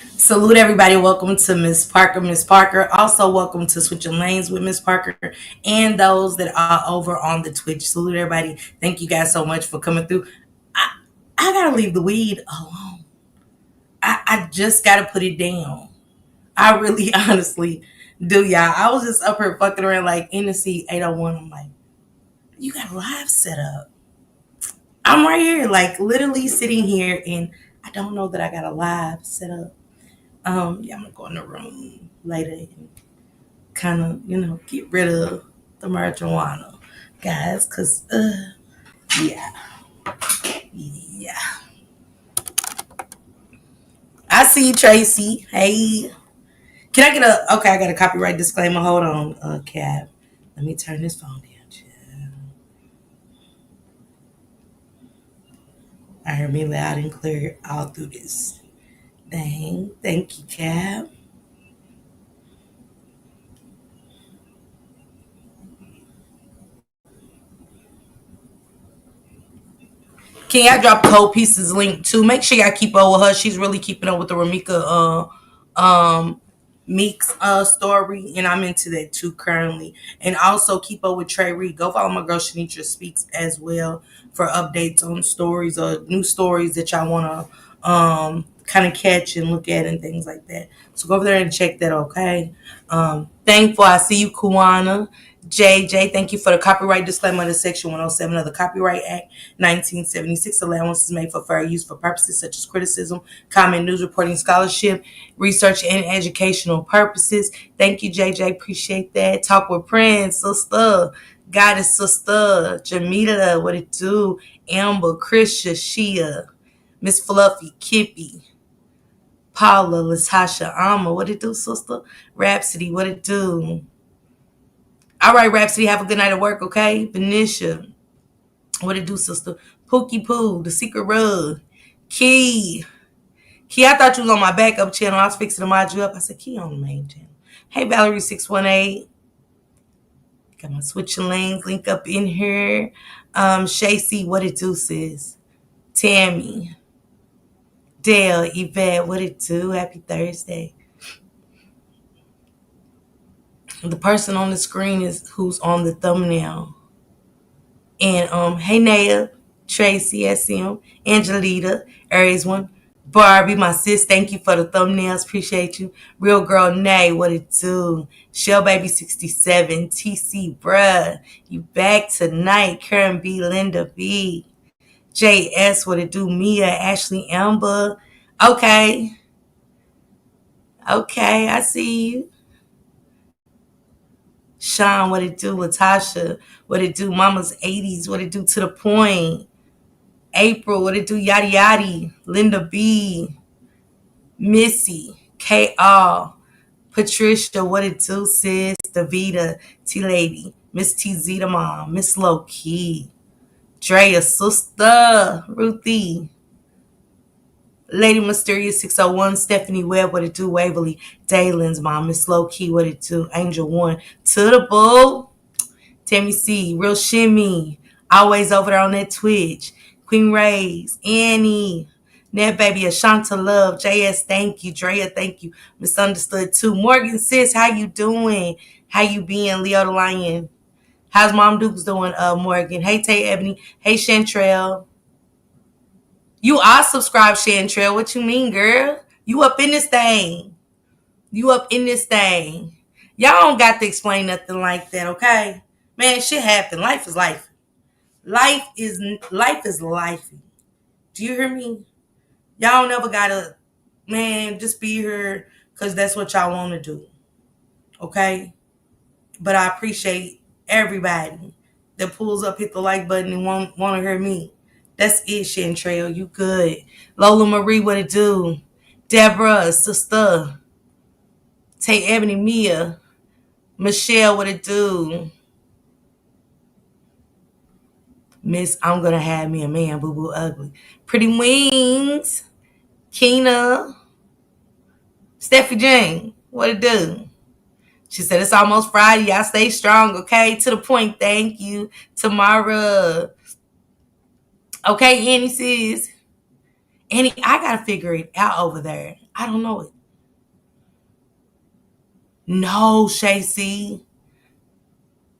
Salute everybody. Welcome to Miss Parker. Miss Parker. Also, welcome to Switching Lanes with Miss Parker and those that are over on the Twitch. Salute everybody. Thank you guys so much for coming through. I, I gotta leave the weed alone. I just gotta put it down. I really honestly do, y'all. I was just up here fucking around like in the seat 801. I'm like, you got a live set up. I'm right here, like literally sitting here, and I don't know that I got a live set up. Yeah, I'm gonna go in the room later and kind of, get rid of the marijuana, guys, because, yeah, yeah. I see you, Tracy. Hey. Can I get okay, I got a copyright disclaimer. Hold on, Cab. Let me turn this phone down, child. I heard me loud and clear all through this thing. Thank you, Cab. Can y'all drop Cold Pieces link too? Make sure y'all keep up with her. She's really keeping up with the Ramika Meeks story, and I'm into that too currently. And also keep up with Trey Reed. Go follow my girl Shanitra Speaks as well for updates on stories or new stories that y'all wanna kind of catch and look at and things like that. So go over there and check that, okay? Thankful. I see you, Kuwana. JJ, thank you for the copyright disclaimer under Section 107 of the Copyright Act 1976. Allowances made for fair use for purposes such as criticism, comment, news reporting, scholarship, research, and educational purposes. Thank you, JJ. Appreciate that. Talk with Prince, sister. Goddess, sister. Jamila, what it do? Amber, Krisha, Shia, Miss Fluffy, Kippy, Paula, Latasha, Alma, what it do, sister? Rhapsody, what it do? All right, Rhapsody, have a good night at work, okay? Venetia, what it do, sister? Pookie Poo, The Secret Rug. Key. Key, I thought you was on my backup channel. I was fixing to mod you up. I said, Key on the main channel. Hey, Valerie618. Got my switching lanes link up in here. Shacy, what it do, sis? Tammy. Dale, Yvette, what it do? Happy Thursday. The person on the screen is who's on the thumbnail. And hey Naya, Tracy, I see him, Angelita, Aries one, Barbie, my sis, thank you for the thumbnails, appreciate you. Real girl Nay, what it do? Shell Baby 67, TC bruh, you back tonight. Karen B, Linda B, JS, what it do? Mia, Ashley, Amber. Okay, okay, I see you. Sean, what it do? Latasha, what it do? Mama's 80s, what it do? To the point. April, what it do? Yadi Yadi. Linda B. Missy. KR. Patricia, what it do, sis? Davita. T Lady. Miss T Zeta Mom. Miss Low Key. Drea, sister. Ruthie. Lady Mysterious 601. Stephanie Webb, what it do? Waverly. Dalen's mom. Miss Low Key, what it do? Angel 1. To the bull. Tammy C, Real Shimmy, always over there on that Twitch. Queen Rays, Annie, Net Baby, Ashanta Love, JS, thank you. Drea, thank you. Misunderstood too. Morgan sis, how you doing? How you being? Leo the Lion. How's Mom Dukes doing, Morgan? Hey, Tay Ebony. Hey, Chantrell. You are subscribed, Chantrell. What you mean, girl? You up in this thing. You up in this thing. Y'all don't got to explain nothing like that, okay? Man, shit happen. Life is life. Life is life. Do you hear me? Y'all never gotta, man, just be here because that's what y'all want to do. Okay? But I appreciate everybody that pulls up, hit the like button, and want to hear me. That's it, Chantrell. You good. Lola Marie, what it do? Deborah, sister. Tay Ebony Mia. Michelle, what it do? Miss, I'm gonna have me a man, boo boo ugly. Pretty Wings, Keena, Steffi Jane, what it do? She said it's almost Friday. Y'all stay strong, okay? To the point, thank you. Tamara. Okay, Annie sis. And I gotta figure it out over there. I don't know it. No, Shay C.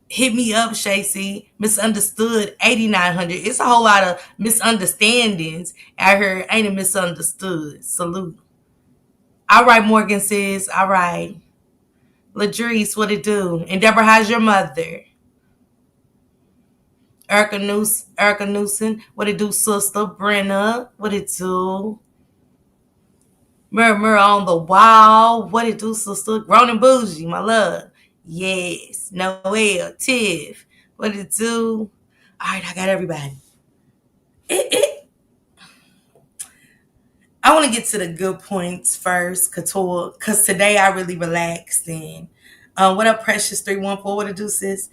Hit me up, Shay C. Misunderstood 8900. It's a whole lot of misunderstandings out here. Ain't it misunderstood? Salute. All right, Morgan says. All right. Ladrice, what it do? And Deborah, how's your mother? Erica Newson, what it do, sister? Brenna, what it do? Mirror on the wall, what it do, sister? Grown and bougie, my love. Yes. Noel, Tiff, what it do? All right, I got everybody. I want to get to the good points first, Couture, because today I really relaxed. And what up, Precious 314? What it do, sis?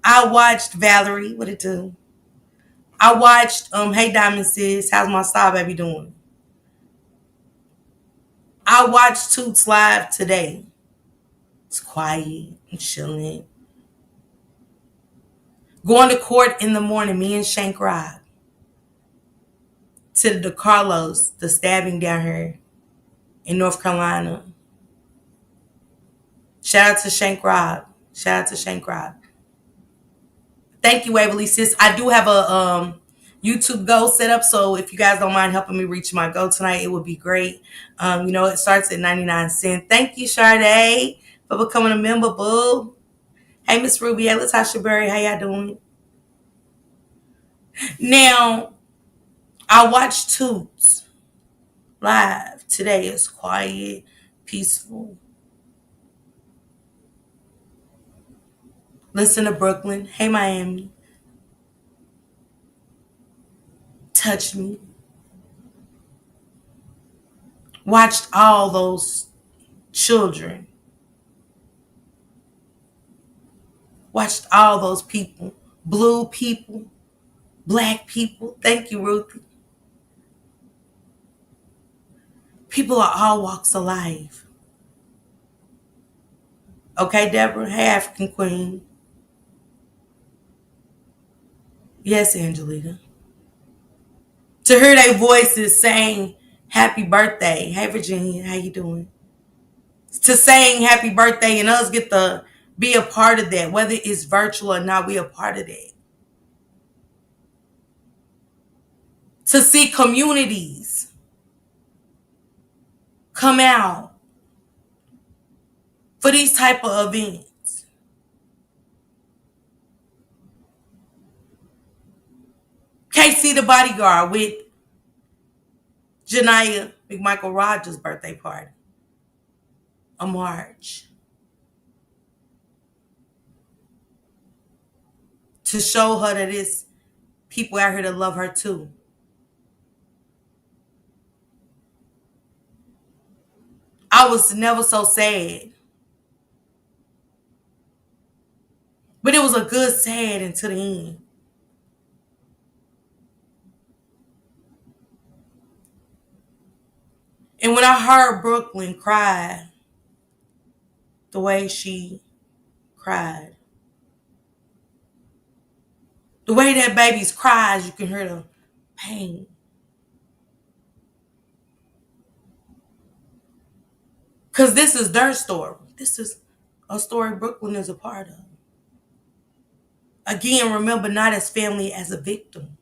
I watched Valerie. What it do? I watched Hey Diamond sis. How's my star baby doing? I watched Toots live today. It's quiet and chilling. Going to court in the morning. Me and Shank ride to the DeCarlos, the stabbing down here in North Carolina. Shout out to Shank Rob. Shout out to Shank Rob. Thank you, Waverly sis. I do have a YouTube goal set up, so if you guys don't mind helping me reach my goal tonight, it would be great. It starts at 99 cents. Thank you, Sade, for becoming a member, boo. Hey, Miss Ruby. Hey, Latasha Berry. How y'all doing? Now, I watched Toots live today. It's quiet, peaceful. Listen to Brooklyn. Hey, Miami. Touch me. Watched all those children. Watched all those people. Blue people. Black people. Thank you, Ruthie. People are all walks of life. Okay, Deborah? Hey, African Queen. Yes, Angelita. To hear their voices saying happy birthday. Hey, Virginia. How you doing? To saying happy birthday and us get to be a part of that. Whether it's virtual or not, we a part of that. To see communities come out for these type of events. KC the Bodyguard with Janiyah McMichael Rogers' birthday party. A march. To show her that it's people out here that love her too. I was never so sad. But it was a good sad until the end. And when I heard Brooklyn cry the way she cried, the way that baby's cries, you can hear the pain. Because this is their story. This is a story Brooklyn is a part of. Again, remember, not as family, as a victim.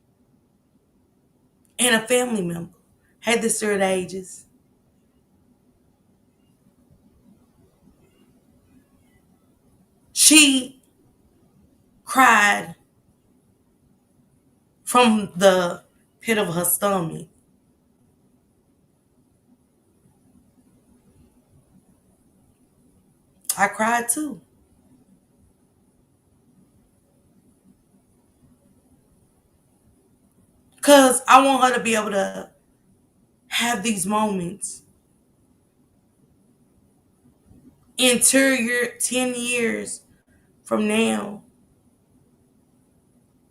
And a family member. Hey, the third ages. She cried from the pit of her stomach. I cried too. Because I want her to be able to have these moments. Interior 10 years from now,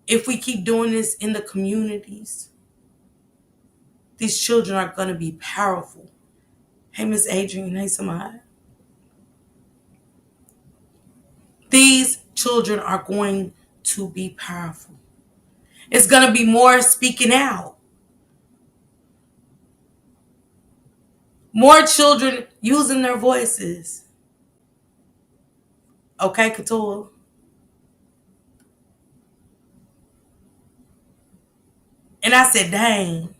if we keep doing this in the communities, these children are going to be powerful. Hey, Miss Adrian. Hey, Samad. These children are going to be powerful. It's going to be more speaking out. More children using their voices. Okay, Couture. And I said, dang.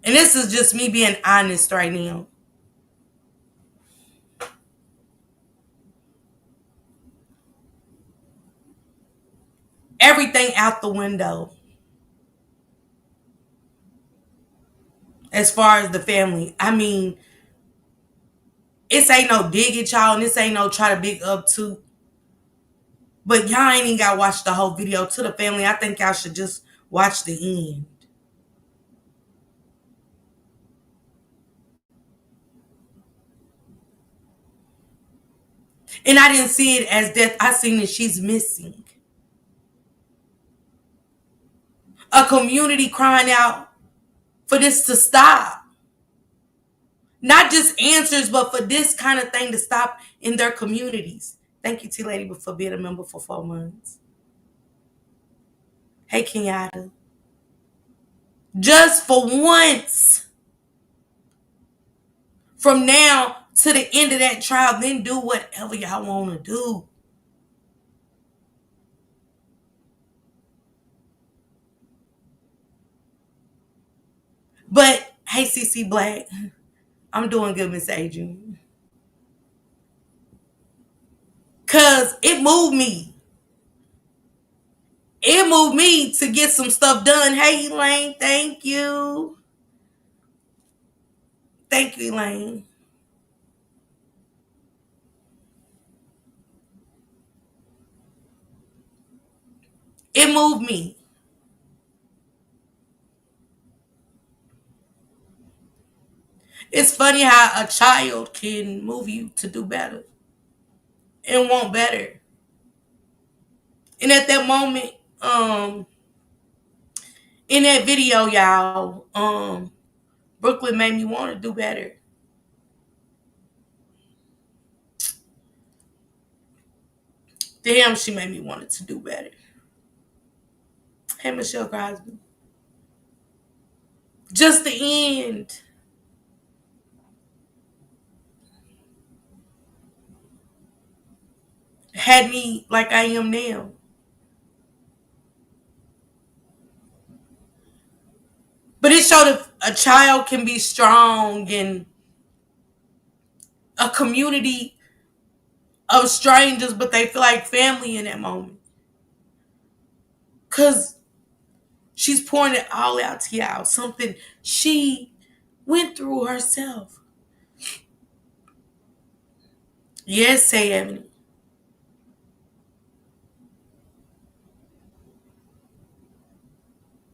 And this is just me being honest right now. Everything out the window as far as the family. I mean, this ain't no dig at y'all, and this ain't no try to big up to. But y'all ain't even got to watch the whole video. To the family, I think y'all should just watch the end. And I didn't see it as death. I seen that she's missing. A community crying out for this to stop. Not just answers, but for this kind of thing to stop in their communities. Thank you, T Lady, for being a member for 4 months. Hey, Kenyatta. Just for once, from now to the end of that trial, then do whatever y'all want to do. But, hey, CC Black, I'm doing good, Miss Adrian. Because it moved me. It moved me to get some stuff done. Hey, Elaine, thank you. Thank you, Elaine. It moved me. It's funny how a child can move you to do better and want better. And at that moment, in that video, y'all, Brooklyn made me want to do better. Damn, she made me want to do better. Hey, Michelle Crosby. Just the end. Had me like I am now. But it showed if a child can be strong and a community of strangers, but they feel like family in that moment. Because she's pouring it all out to y'all. Something she went through herself. Yes, say Ebony.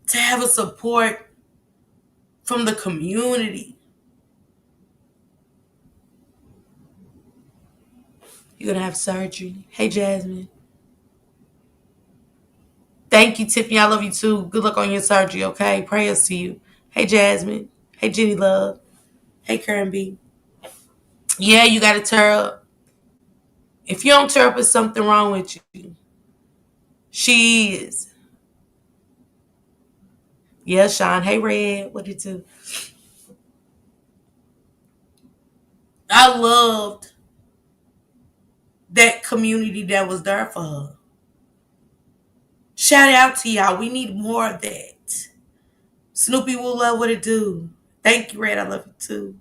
To have a support from the community. You're going to have surgery. Hey, Jasmine. Thank you, Tiffany. I love you too. Good luck on your surgery, okay? Prayers to you. Hey, Jasmine. Hey, Jenny Love. Hey, Karen B. Yeah, you got to tear up. If you don't tear up, it's something wrong with you. She is. Yeah, Sean. Hey, Red. What did you do? I loved that community that was there for her. Shout out to y'all. We need more of that. Snoopy will love what it do. Thank you, Red. I love you too.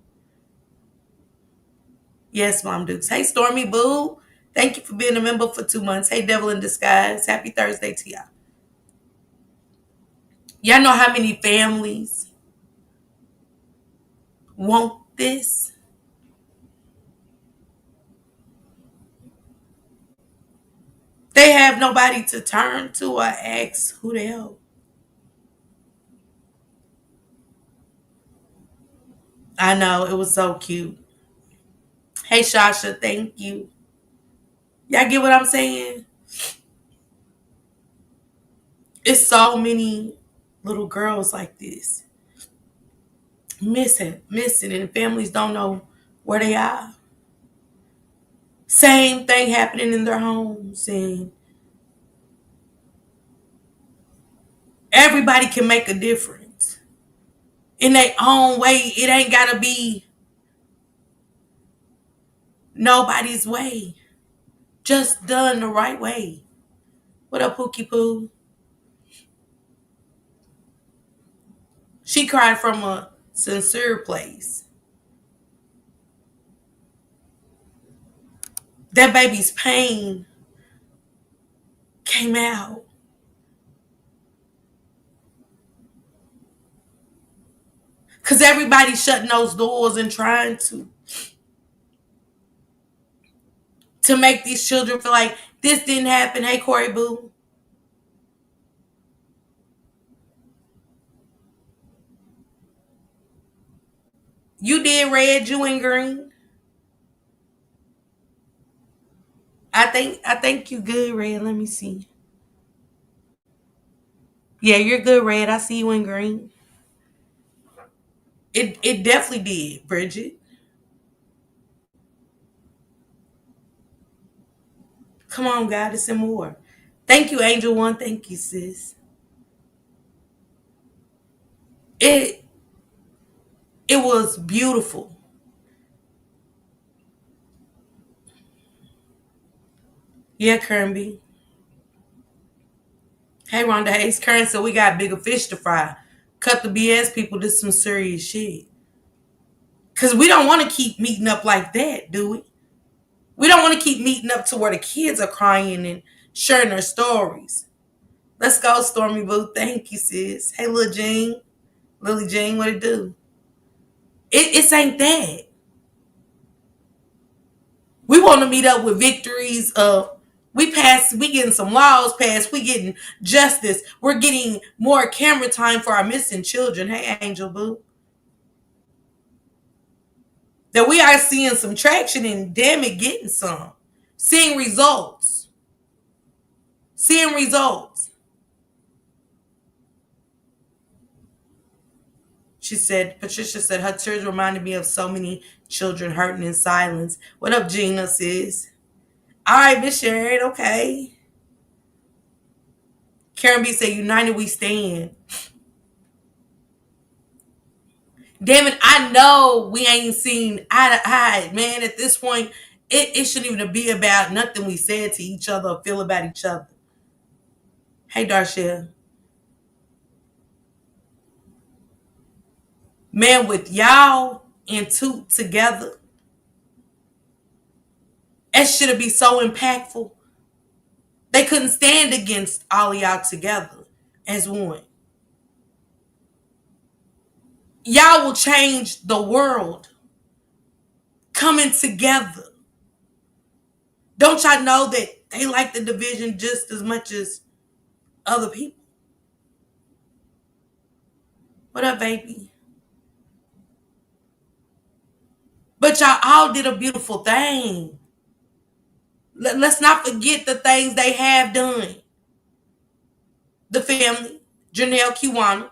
Yes, Mom Dukes. Hey, Stormy Boo. Thank you for being a member for 2 months. Hey, Devil in Disguise. Happy Thursday to y'all. Y'all know how many families want this? They have nobody to turn to or ask who to help. I know. It was so cute. Hey, Shasha. Thank you. Y'all get what I'm saying? It's so many little girls like this. Missing, and families don't know where they are. Same thing happening in their homes, and everybody can make a difference. in their own way. It ain't gotta be nobody's way. Just done the right way. What up, Pookie Poo? She cried from a sincere place. That baby's pain came out. Because everybody's shutting those doors and trying to make these children feel like this didn't happen. Hey, Corey Boo. You did red, you in green. I think you good, red. Let me see. Yeah, you're good, red. I see you in green. It definitely did, Bridget. Come on, God, it's some more. Thank you, Angel One. Thank you, sis. It it was beautiful. Yeah, Kirby. Hey, Rhonda Hayes. Kern said we got bigger fish to fry. Cut the BS people. This is some serious shit. Cause we don't want to keep meeting up like that, do we? We don't want to keep meeting up to where the kids are crying and sharing their stories. Let's go, Stormy Boo. Thank you, sis. Hey, Lil Jean. Lily Jean, what it do? It ain't that. We want to meet up with victories of we getting some laws passed, we getting justice, we're getting more camera time for our missing children. Hey, Angel Boo. That we are seeing some traction and damn it, getting some. Seeing results. Seeing results. Patricia said, her tears reminded me of so many children hurting in silence. What up, Gina, sis? All right, Miss Sharon, okay. Karen B said, united we stand. Damn it, I know we ain't seen eye to eye, man. At this point, it shouldn't even be about nothing we said to each other or feel about each other. Hey, Darshell. Man, with y'all and Toot together, it should be so impactful. They couldn't stand against all of y'all together as one. Y'all will change the world coming together. Don't y'all know that they like the division just as much as other people? What up, baby? But y'all all did a beautiful thing. Let's not forget the things they have done. The family, Janelle, Kiwana,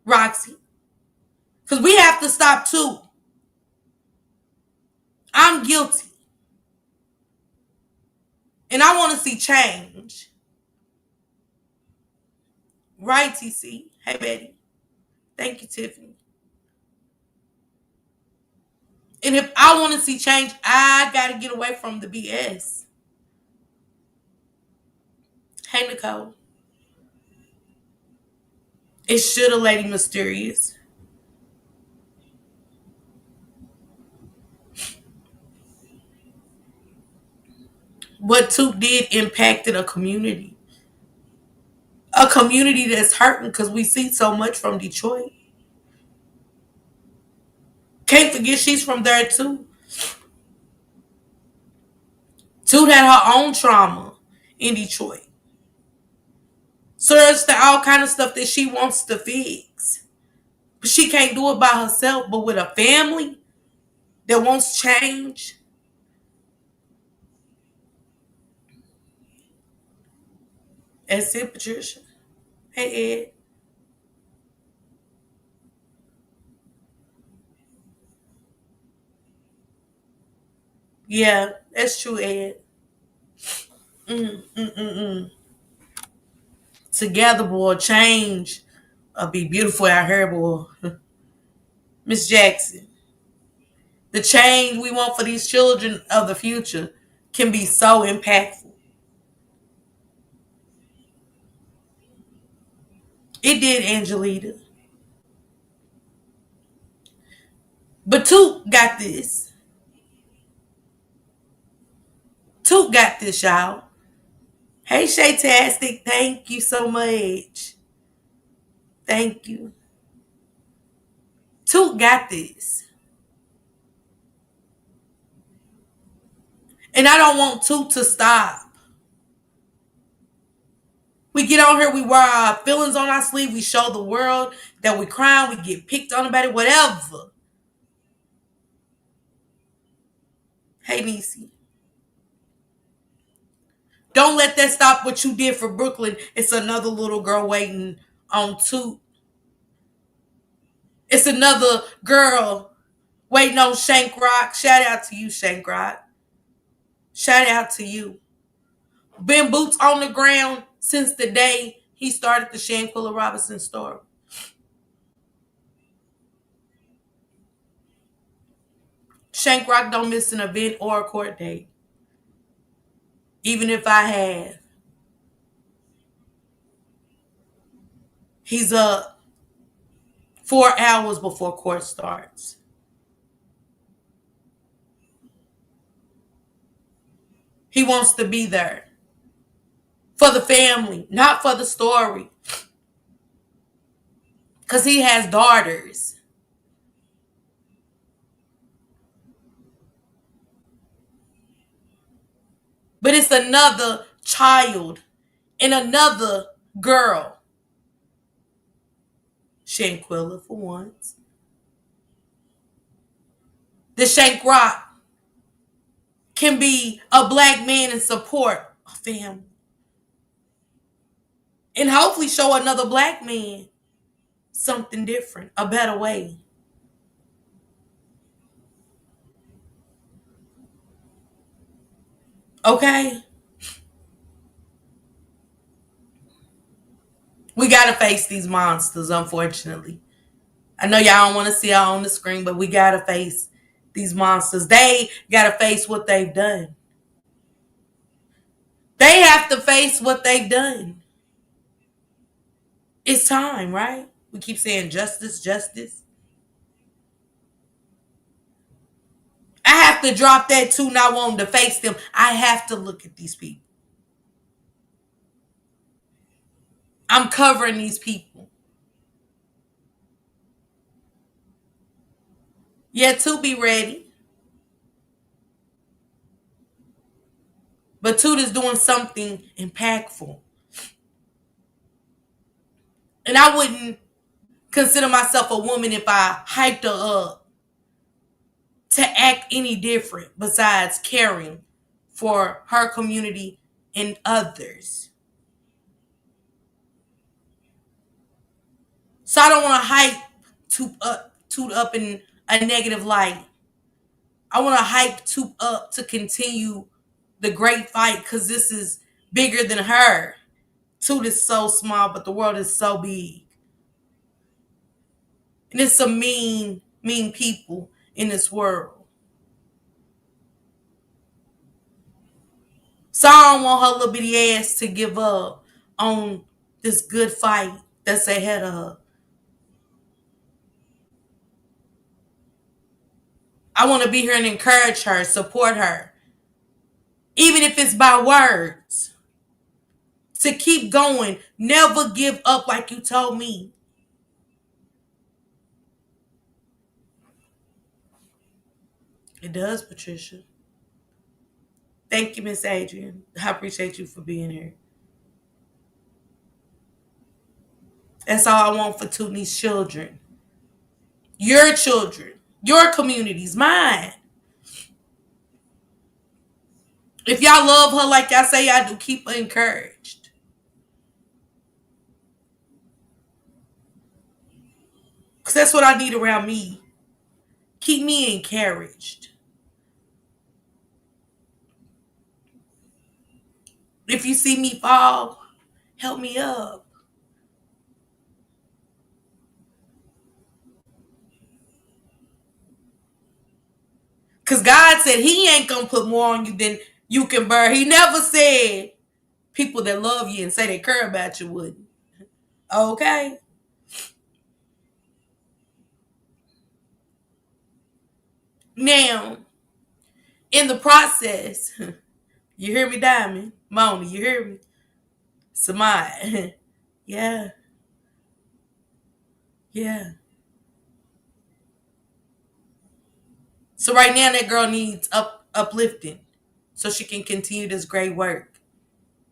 Roxy. Because we have to stop too. I'm guilty. And I want to see change. Right, TC? Hey, Betty. Thank you, Tiffany. And if I want to see change, I got to get away from the BS. Hey, Nicole. It should have Lady Mysterious. What Toot did impacted a community. A community that's hurting because we see so much from Detroit. Can't forget she's from there too. Toot had her own trauma in Detroit. So there's all kind of stuff that she wants to fix. But she can't do it by herself, but with a family that wants change. That's it, Patricia. Hey, Ed. Yeah, that's true, Ed. Together, boy, change. I'll be beautiful out here, boy. Miss Jackson, the change we want for these children of the future can be so impactful. It did, Angelita. But Toot got this. Toot got this, y'all. Hey, Shaytastic, thank you so much. Thank you. Toot got this. And I don't want Toot to stop. We get on here, we wear our feelings on our sleeve, we show the world that we crying, we get picked on about it, whatever. Hey, Niecy. Don't let that stop what you did for Brooklyn. It's another little girl waiting on Toot. It's another girl waiting on Shank Rock. Shout out to you, Shank Rock. Shout out to you. Been boots on the ground since the day he started the Shanquilla Robinson story. Shank Rock don't miss an event or a court date. Even if I have. He's up 4 hours before court starts. He wants to be there. For the family, not for the story. Because he has daughters. But it's another child and another girl. Shanquilla for once. The Shank Rock can be a black man and support a family. And hopefully show another black man something different, a better way. Okay? We gotta face these monsters, unfortunately. I know y'all don't want to see her on the screen, but we gotta face these monsters. They gotta face what they've done. They have to face what they've done. It's time, right? We keep saying justice, justice. I have to drop that too, not wanting to face them. I have to look at these people. I'm covering these people. Yeah, to be ready. But Toot is doing something impactful. And I wouldn't consider myself a woman if I hyped her up to act any different besides caring for her community and others. So I don't want to hype Toot up in a negative light. I want to hype Toot up to continue the great fight because this is bigger than her. Toot is so small, but the world is so big. And it's some mean, mean people in this world. So I don't want her little bitty ass to give up on this good fight that's ahead of her. I want to be here and encourage her, support her. Even if it's by words. To keep going. Never give up like you told me. It does, Patricia. Thank you, Miss Adrian. I appreciate you for being here. That's all I want for Tootney's children. Your children. Your communities. Mine. If y'all love her like y'all say y'all do, keep her encouraged. Because that's what I need around me. Keep me encouraged. If you see me fall, help me up. Because God said he ain't going to put more on you than you can bear. He never said people that love you and say they care about you wouldn't. Okay? Now, in the process, you hear me, Diamond? Mona, you hear me? Samai. Yeah, yeah. So right now that girl needs uplifting so she can continue this great work.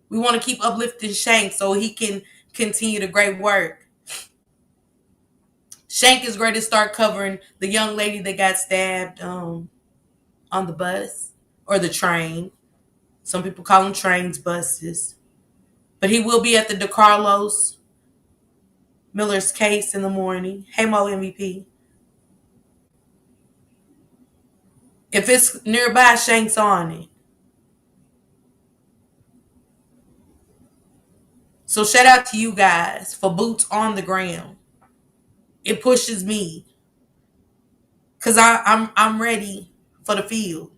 We want to keep uplifting Shank so he can continue the great work. Shank is ready to start covering the young lady that got stabbed on the bus or the train. Some people call them trains, buses. But he will be at the DeCarlos Miller's case in the morning. Hey, Mo MVP. If it's nearby, Shank's on it. So shout out to you guys for boots on the ground. It pushes me because I'm ready for the field.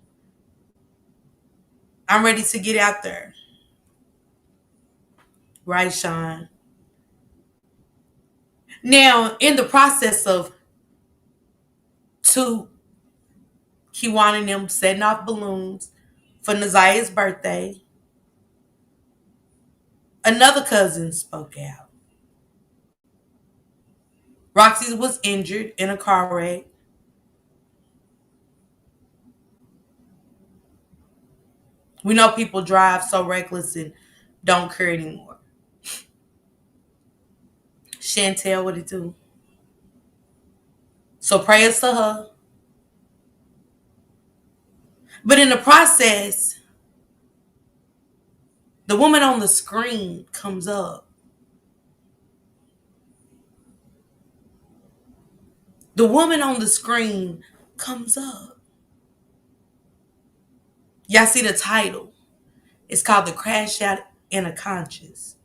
I'm ready to get out there. Right, Sean? Now, in the process of two Kiwana and them setting off balloons for Nazia's birthday, another cousin spoke out. Roxy was injured in a car wreck. We know people drive so reckless and don't care anymore. Chantel, what it do? So prayers to her. But in the process, the woman on the screen comes up. The woman on the screen comes up. Y'all see the title. It's called The Crash Out in a Conscious.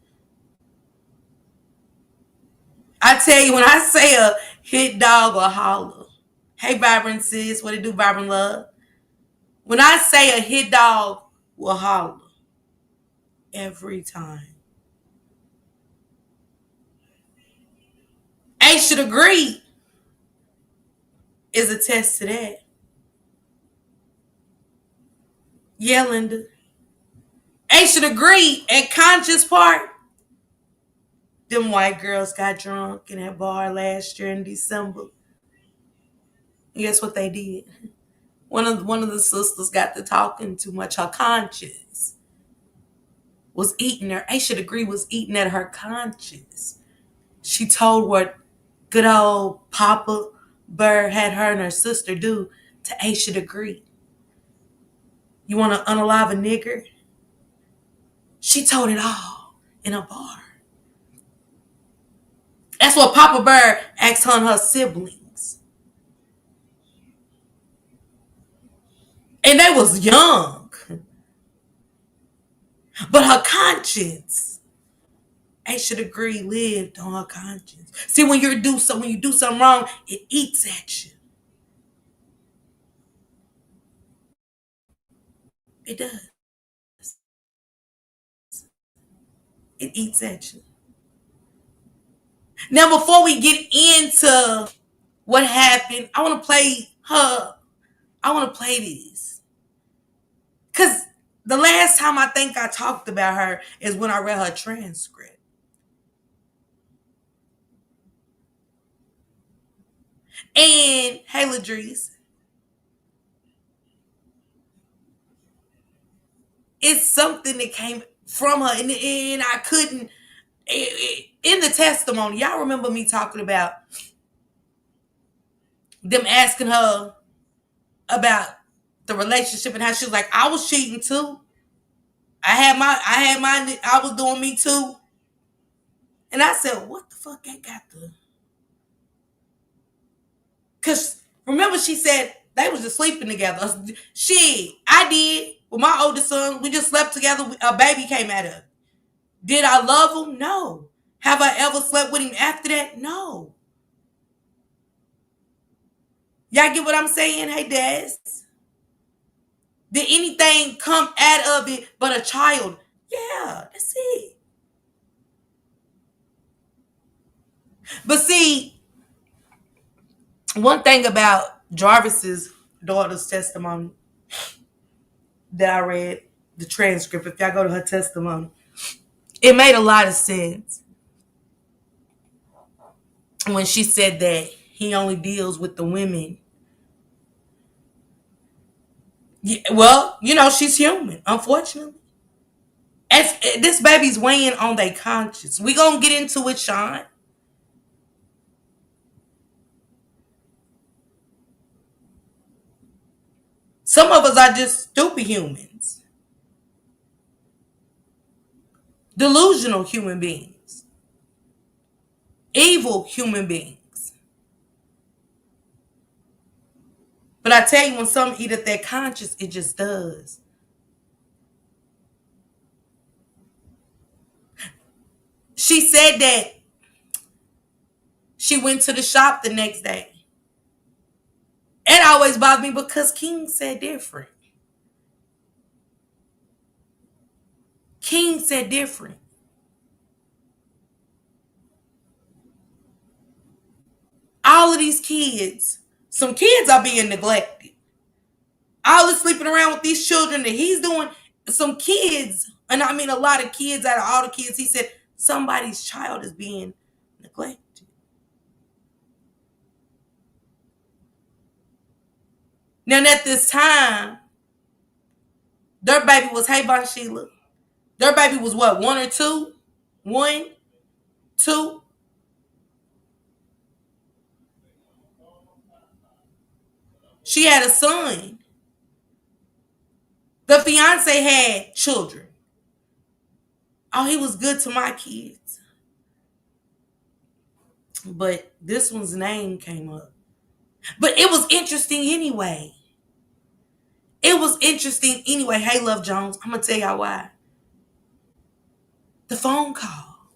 I tell you, when I say a hit dog or holler, hey, Vibrant sis, what it do, Vibrant love? When I say a hit dog will holler, every time. Ain't should agree is a test to that. Yeah, Linda. Ain't should agree at conscious part. Them white girls got drunk in that bar last year in December. And guess what they did? One of the sisters got to talking too much. Her conscience was eating her. I should agree was eating at her conscience. She told what good old Papa Burr had her and her sister do to Aisha Degree. You want to unalive a nigger? She told it all in a bar. That's what Papa Burr asked her and her siblings. And they was young. But her conscience, Aisha Degree lived on her conscience. See, when you do something wrong, it eats at you. It does. It eats at you. Now, before we get into what happened, I want to play her. I want to play this. Because the last time I think I talked about her is when I read her transcript. And hey, Ladrice, it's something that came from her, and I couldn't. In the testimony, y'all remember me talking about them asking her about the relationship and how she was like, I was cheating too. I was doing me too. And I said, what the fuck I got to? Because remember she said they was just sleeping together. Shit, I did. With my oldest son, we just slept together. A baby came out of it. Did I love him? No. Have I ever slept with him after that? No. Y'all get what I'm saying? Hey, Des. Did anything come out of it but a child? Yeah, that's it. But see, one thing about Jarvis's daughter's testimony that I read, the transcript, if y'all go to her testimony, it made a lot of sense when she said that he only deals with the women. Yeah, well, she's human, unfortunately. As this baby's weighing on their conscience. We gonna get into it, Sean. Some of us are just stupid humans, delusional human beings, evil human beings. But I tell you, when some eat at their conscience, it just does. She said that she went to the shop the next day. It always bothered me because King said different. King said different. All of these kids, some kids are being neglected. All the sleeping around with these children that he's doing, some kids, and I mean a lot of kids out of all the kids, he said somebody's child is being neglected. Now at this time, their baby was, hey, Bon Sheila, their baby was what, one or two? One, two? She had a son. The fiance had children. Oh, he was good to my kids. But this one's name came up. But it was interesting anyway. It was interesting anyway. Hey, Love Jones, I'm going to tell y'all why. The phone call.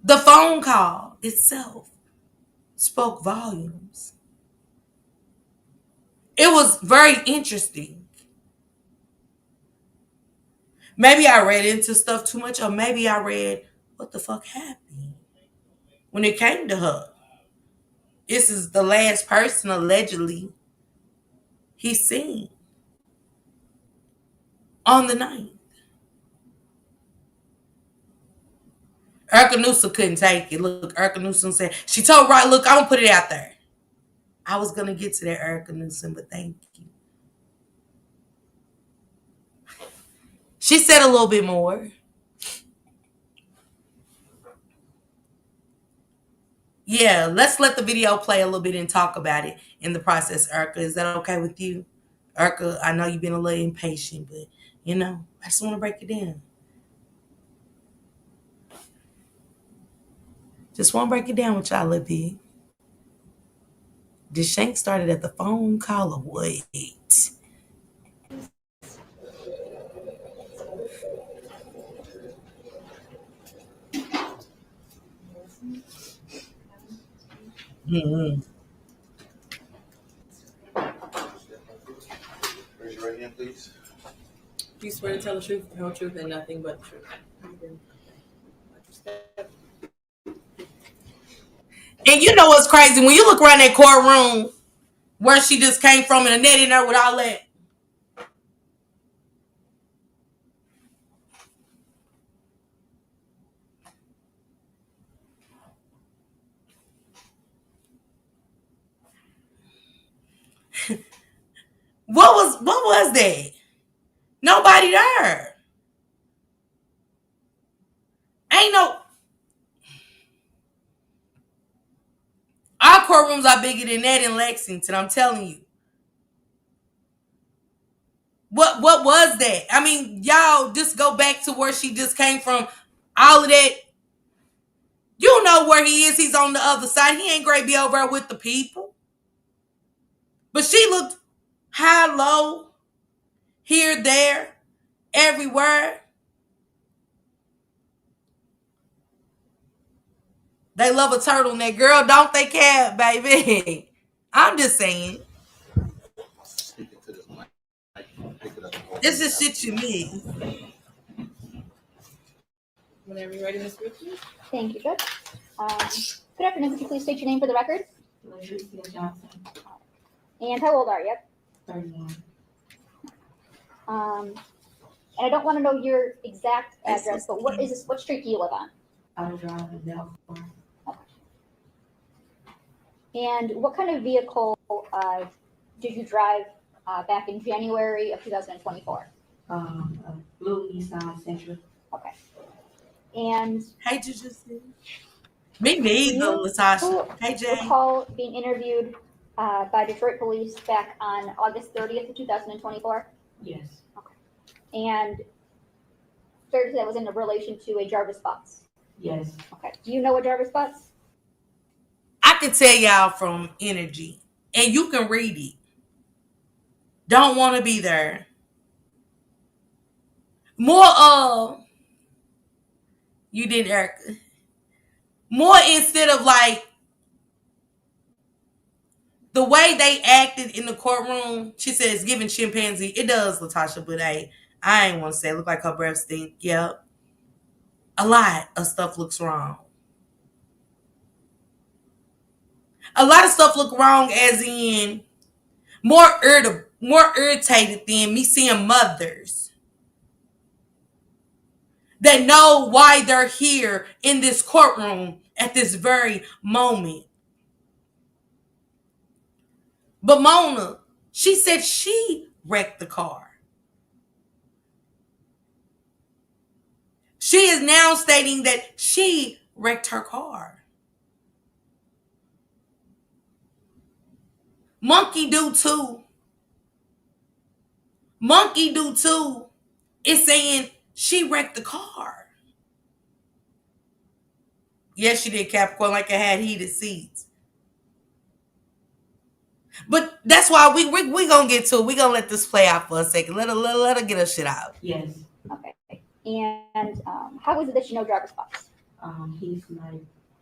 The phone call itself spoke volumes. It was very interesting. Maybe I read into stuff too much, or maybe I read what the fuck happened when it came to her. This is the last person allegedly he's seen on the night. Erica Newsom couldn't take it. Look, Erica Newsom said, she told Rod, look, I'm going to put it out there. I was going to get to that, Erica Newsom, but thank you. She said a little bit more. Yeah, let's let the video play a little bit and talk about it in the process, Erica. Is that okay with you? Erica, I know you've been a little impatient, but, I just want to break it down. Just want to break it down with y'all a little bit. Did Shank started at the phone call or what? Mm-hmm. Raise your right hand, please. Do you swear to tell the truth, the whole truth, and nothing but the truth? And you know what's crazy? When you look around that courtroom where she just came from and Annette in there with all that. What was that? Nobody there. Ain't no. Our courtrooms are bigger than that in Lexington. I'm telling you. What was that? I mean, y'all just go back to where she just came from. All of that. You know where he is. He's on the other side. He ain't great be over there with the people. But she looked high, low, here, there, everywhere. They love a turtleneck. Girl, don't they care, baby? I'm just saying. This is shit you miss. Whenever you're ready, Ms. Richards. Thank you, Judge. Good afternoon. Could you please state your name for the record? Latricia Johnson, And how old are you? 31. And I don't want to know your exact address, but what is this? What street do you live on? Auto drive in Delaware. And what kind of vehicle did you drive back in January of 2024? A blue Nissan Sentra. Okay. And Hey, did you see? Me neither, Latasha. Hey, Jay. Recall being interviewed by Detroit police back on August 30th of 2024? Yes. And fair to say that was in relation to a Jarvis Butts? Yes. Okay. Do you know a Jarvis Butts? I can tell y'all from energy, and you can read it. Don't want to be there. More you didn't, Erica. More instead of like the way they acted in the courtroom. She says giving chimpanzee. It does, Latasha, but hey, I ain't want to say it look like her breath stink. Yep. A lot of stuff looks wrong. A lot of stuff look wrong as in more irritated than me seeing mothers that know why they're here in this courtroom at this very moment. But Mona, she said she wrecked the car. She is now stating that she wrecked her car. Monkey do too. Monkey do too is saying she wrecked the car. Yes, she did, Capricorn, like it had heated seats. But that's why we gonna get to it. We gonna let this play out for a second. Let her get her shit out. Yes. Okay. And how is it that you know Jarvis Butts? He's my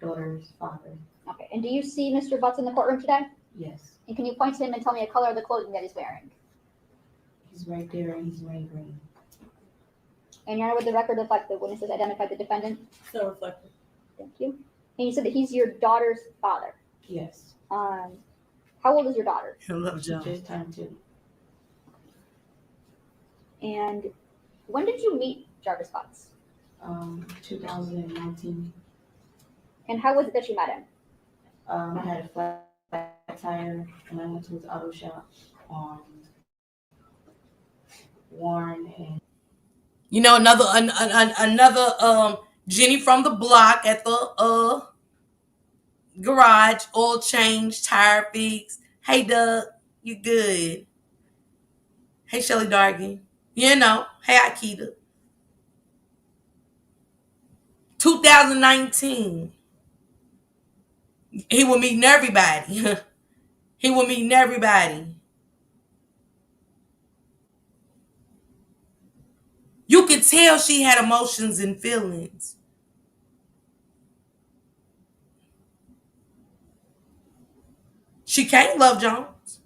daughter's father. Okay. And do you see Mr. Butts in the courtroom today? Yes. And can you point to him and tell me a color of the clothing that he's wearing? He's right there and he's wearing green. And you're with the record of like the witnesses identified the defendant? So reflective. Thank you. And you said that he's your daughter's father. Yes. How old is your daughter? I love She John. just turned 2. And when did you meet Jarvis Butts? 2019. And how was it that you met him? I had a flat tire and I went to his auto shop on Warren and You know, another Jenny from the block at the garage, oil change, tire fix. Hey Doug, you good? Hey Shelly Dargan. You know, hey Akita. 2019. He was meeting everybody. He was meeting everybody. You could tell she had emotions and feelings. She can't love Jones.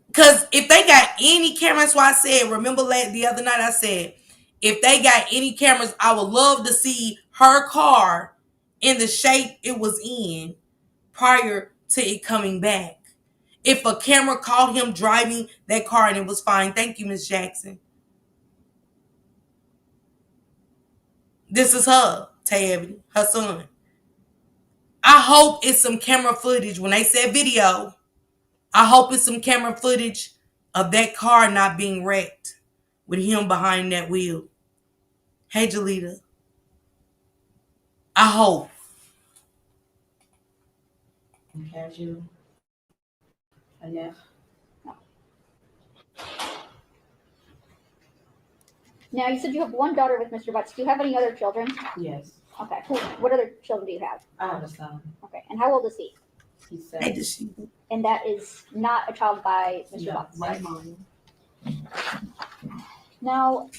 Because if they got any cameras, that's why I said, remember the other night I said, if they got any cameras, I would love to see her car in the shape it was in prior to it coming back. If a camera caught him driving that car and it was fine. Thank you, Miss Jackson. This is her, Tay Ebony, her son. I hope it's some camera footage. When they said video, I hope it's some camera footage of that car not being wrecked with him behind that wheel. Hey, Jalita. I hope. Casual. Enough. Now, you said you have one daughter with Mr. Butts. Do you have any other children? Yes. Okay. What other children do you have? I have a son. Okay. And how old is he? He's Hey, 7. And that is not a child by Mr. No, Butts. my mom. Now,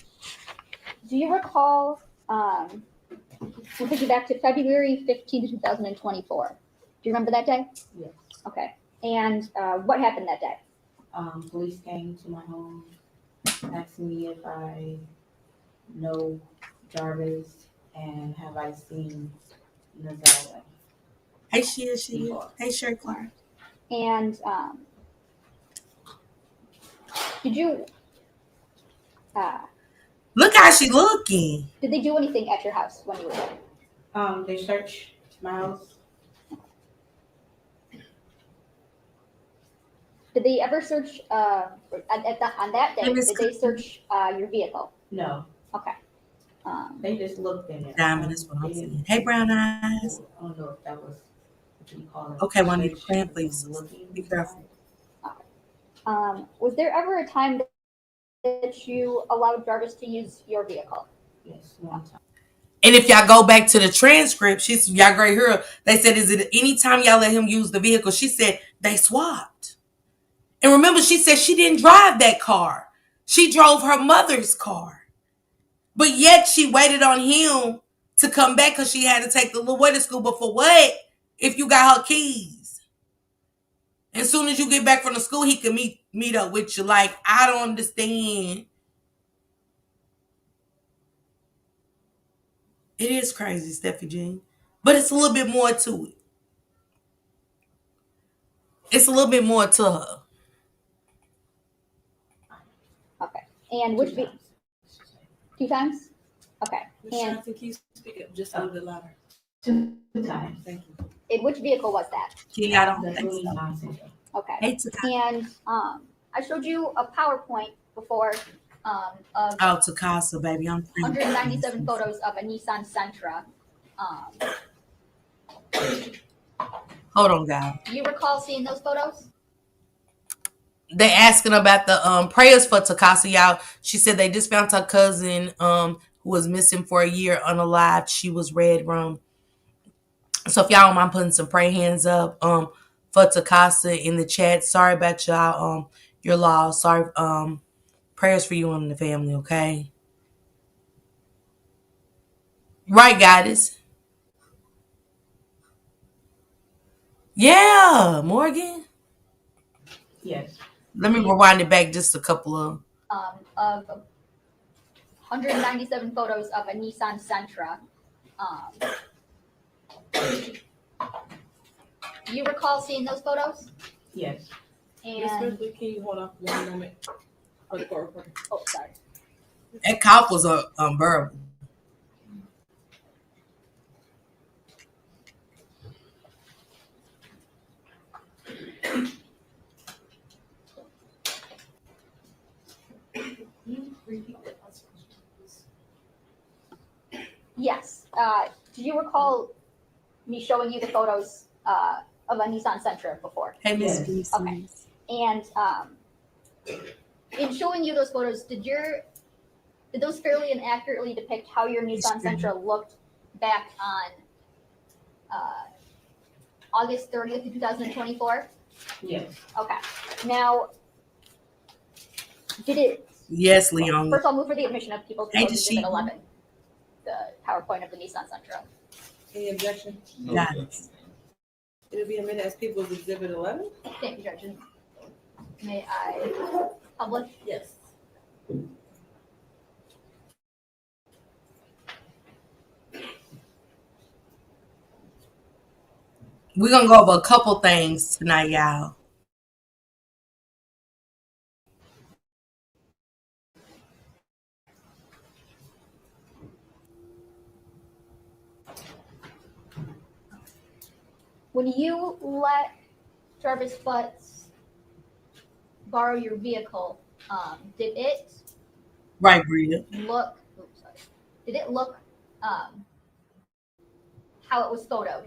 do you recall, we'll take you back to February 15th, 2024. Do you remember that day? Yes. Okay. And what happened that day? Police came to my home, asking me if I know Jarvis and have I seen Nazala Hey, Shia, before. Hey, Shirt Clark. And did you Look how she looking. did they do anything at your house when you were there? They searched my house. Did they ever search on that day? Hey, Miss Did they Cookie. search your vehicle? No, Okay. they just looked in it. Diamond, that's what I'm They saying. didn't. Hey, Brown Eyes. I don't know if that was what you call it. Okay, Juanita, Search, plan, but them please. looking Be inside. careful. Was there ever a time that you allowed Jarvis to use your vehicle? Yes, one time. And if y'all go back to the transcript, y'all right here. They said, "Is it anytime y'all let him use the vehicle?" She said they swapped. And remember, she said she didn't drive that car. She drove her mother's car. But yet she waited on him to come back because she had to take the little way to school. But for what? If you got her keys. As soon as you get back from the school, he can meet up with you. Like, I don't understand. It is crazy, Steffi Jean. But it's a little bit more to it. It's a little bit more to her. Okay. And Two which times. 2 times? Okay. Miss And Johnson, can you speak up just a little bit louder? Two times. Thank you. in which vehicle was that? Can y'all don't The think blue so? non-syndrome. Okay. Hey, Takasa. And I showed you a PowerPoint before of Oh, Takasa, baby. I'm 197 photos of a Nissan Sentra. Hold on, guys. Do you recall seeing those photos? They asking about the prayers for Takasa, y'all. She said they just found her cousin who was missing for a year unalived. She was red rum. So if y'all don't mind putting some prayer hands up for Takasa in the chat. Sorry about y'all your loss. Sorry prayers for you and the family, okay? Right, goddess. Yeah, Morgan. Yes. Let me rewind it back just a couple Of 197 photos of a Nissan Sentra. Do you recall seeing those photos? Yes. Miss And Ripley, can you hold off one moment for the court reporter? oh, sorry. That cough was unbearable. Yes. Do you recall me showing you the photos of a Nissan Sentra before? Hey, Miss Yes. Reese. Okay. And in showing you those photos, did those fairly and accurately depict how your Nissan Sentra looked back on August 30th, 2024? Yes. Okay. Now, did it? Yes, Leon. First, I'll move for the admission of people to Hey, Exhibit Dashika. 11, the PowerPoint of the Nissan Sentra. Any objection? Got it. It'll be a minute as people's exhibit 11? Thank you, Judge. May I publish? Yes. We're gonna go over a couple things tonight, y'all. When you let Jarvis Butts borrow your vehicle, did it Right, Bria. look? Oops, sorry. Did it look how it was photoed?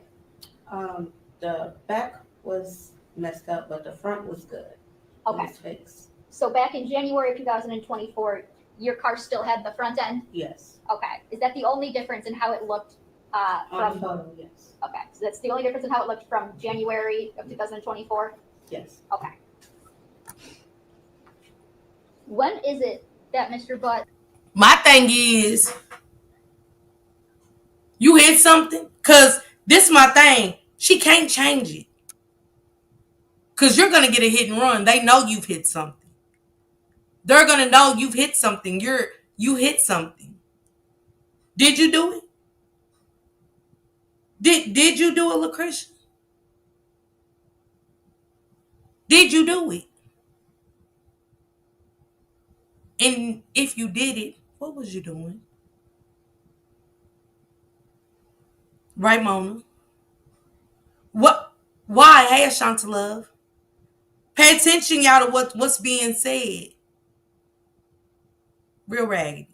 The back was messed up, but the front was good. It Okay. was fixed. So back in January of 2024, your car still had the front end. Yes. Okay. Is that the only difference in how it looked On from? the photo, yes. Okay. So that's the only difference in how it looked from January of 2024. Yes. Okay. When is it that Mr. Butt? My thing is, you hit something? Cause this is my thing. She can't change it. Because you're going to get a hit and run. They know you've hit something. They're going to know you've hit something. You hit something. Did you do it? Did you do it, Lucretia? Did you do it? And if you did it, what was you doing? Right, Mona? What? Why? Hey, Ashanta Love. Pay attention, y'all, to what's being said. Real raggedy.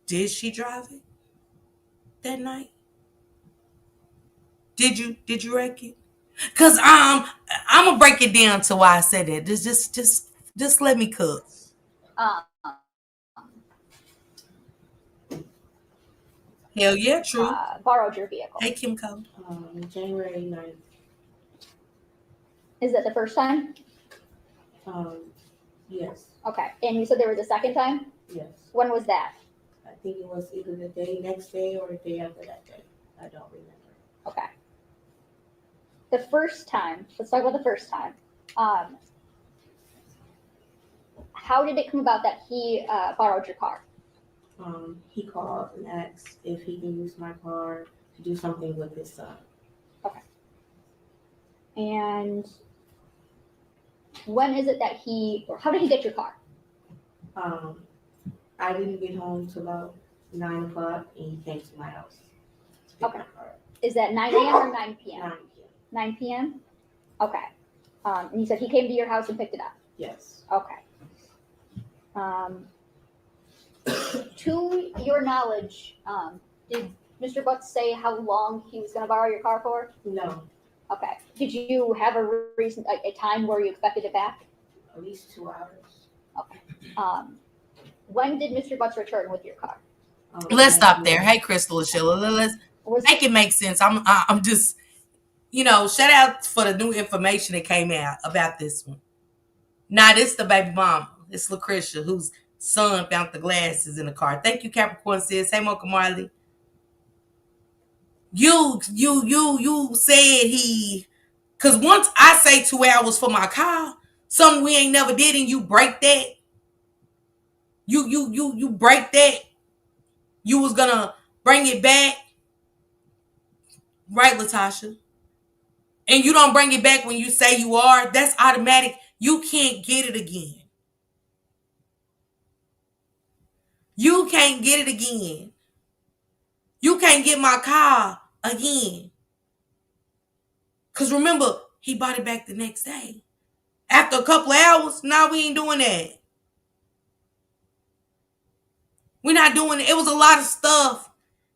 Did she drive it that night? Did you wreck it? Cause I'm gonna break it down to why I said that. Just let me cook. Um, Hell yeah, true. Borrowed your vehicle. Hey, Kim Cole. January 9th. Is that the first time? Yes. Okay. And you said there was a second time? Yes. When was that? I think it was either the next day or the day after that day. I don't remember. Okay. The first time, let's talk about the first time. How did it come about that he borrowed your car? He called and asked if he can use my car to do something with his son. Okay. And when is it that or how did he get your car? I didn't get home till about 9 o'clock, and he came to my house to pick Okay. my car up. Is that 9 a.m. or 9 p.m.? 9 p.m. 9 p.m.? Okay. And you said he came to your house and picked it up? Yes. Okay. To your knowledge, did Mr. Butts say how long he was going to borrow your car for? No. Okay. Did you have a reason, a time where you expected it back? At least 2 hours. Okay. When did Mr. Butts return with your car? Let's stop there. Hey, Crystal and Sheila. Let's Was make it make sense. I'm just, shout out for the new information that came out about this one. Now, this the baby mama. It's Lucretia, whose son found the glasses in the car. Thank you, Capricorn says. Hey, Mocha Marley. You said because once I say 2 hours for my car, something we ain't never did, and you break that. You break that. You was gonna bring it back, right, Latasha? And you don't bring it back when you say you are. That's automatic. You can't get it again. You can't get it again. You can't get my car again. Because remember, he bought it back the next day. After a couple of hours, now we ain't doing that. We're not doing it. It was a lot of stuff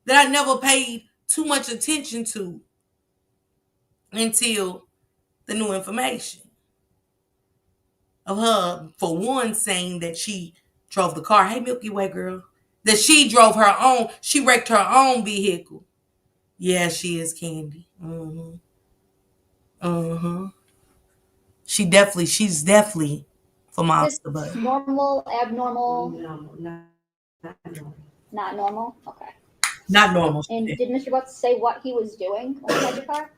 that I never paid too much attention to until the new information of her, for one, saying that she drove the car. Hey, Milky Way girl. That she drove her own. She wrecked her own vehicle. Yeah, she is Candy. She's definitely for Monster Butt. normal, abnormal? No, not normal. Not normal? Okay. Not normal. And did Mr. Butts say what he was doing when he had your car?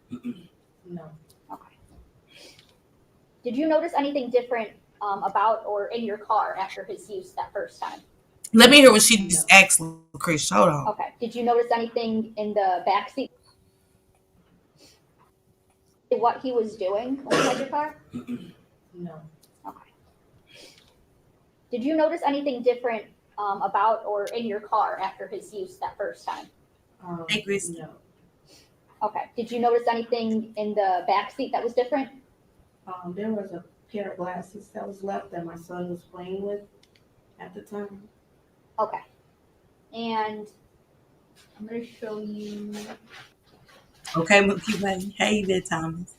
No. Okay. Did you notice anything different about or in your car after his use that first time? Let me hear what she just asked, Chris. Hold on. Okay. Did you notice anything in the back seat? What he was doing when he had your car? No. Okay. Did you notice anything different about or in your car after his use that first time? Hey, Chris. No. Okay. Did you notice anything in the back seat that was different? There was a pair of glasses that was left that my son was playing with at the time. Okay. And I'm going to show you. Okay, Milky Way. Hey there, Thomas.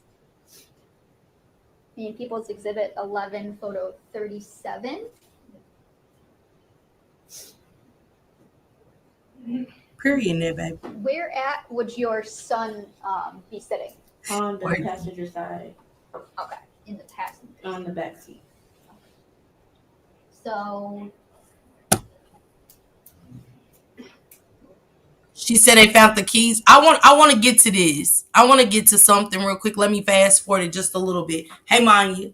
In People's Exhibit 11, photo 37. Period there, baby. Where at would your son be sitting? On the Right. passenger side, Okay, in the passenger. on the back seat. So She said they found the keys. I want to get to this. I want to get to something real quick. Let me fast forward it just a little bit. Hey, Manya,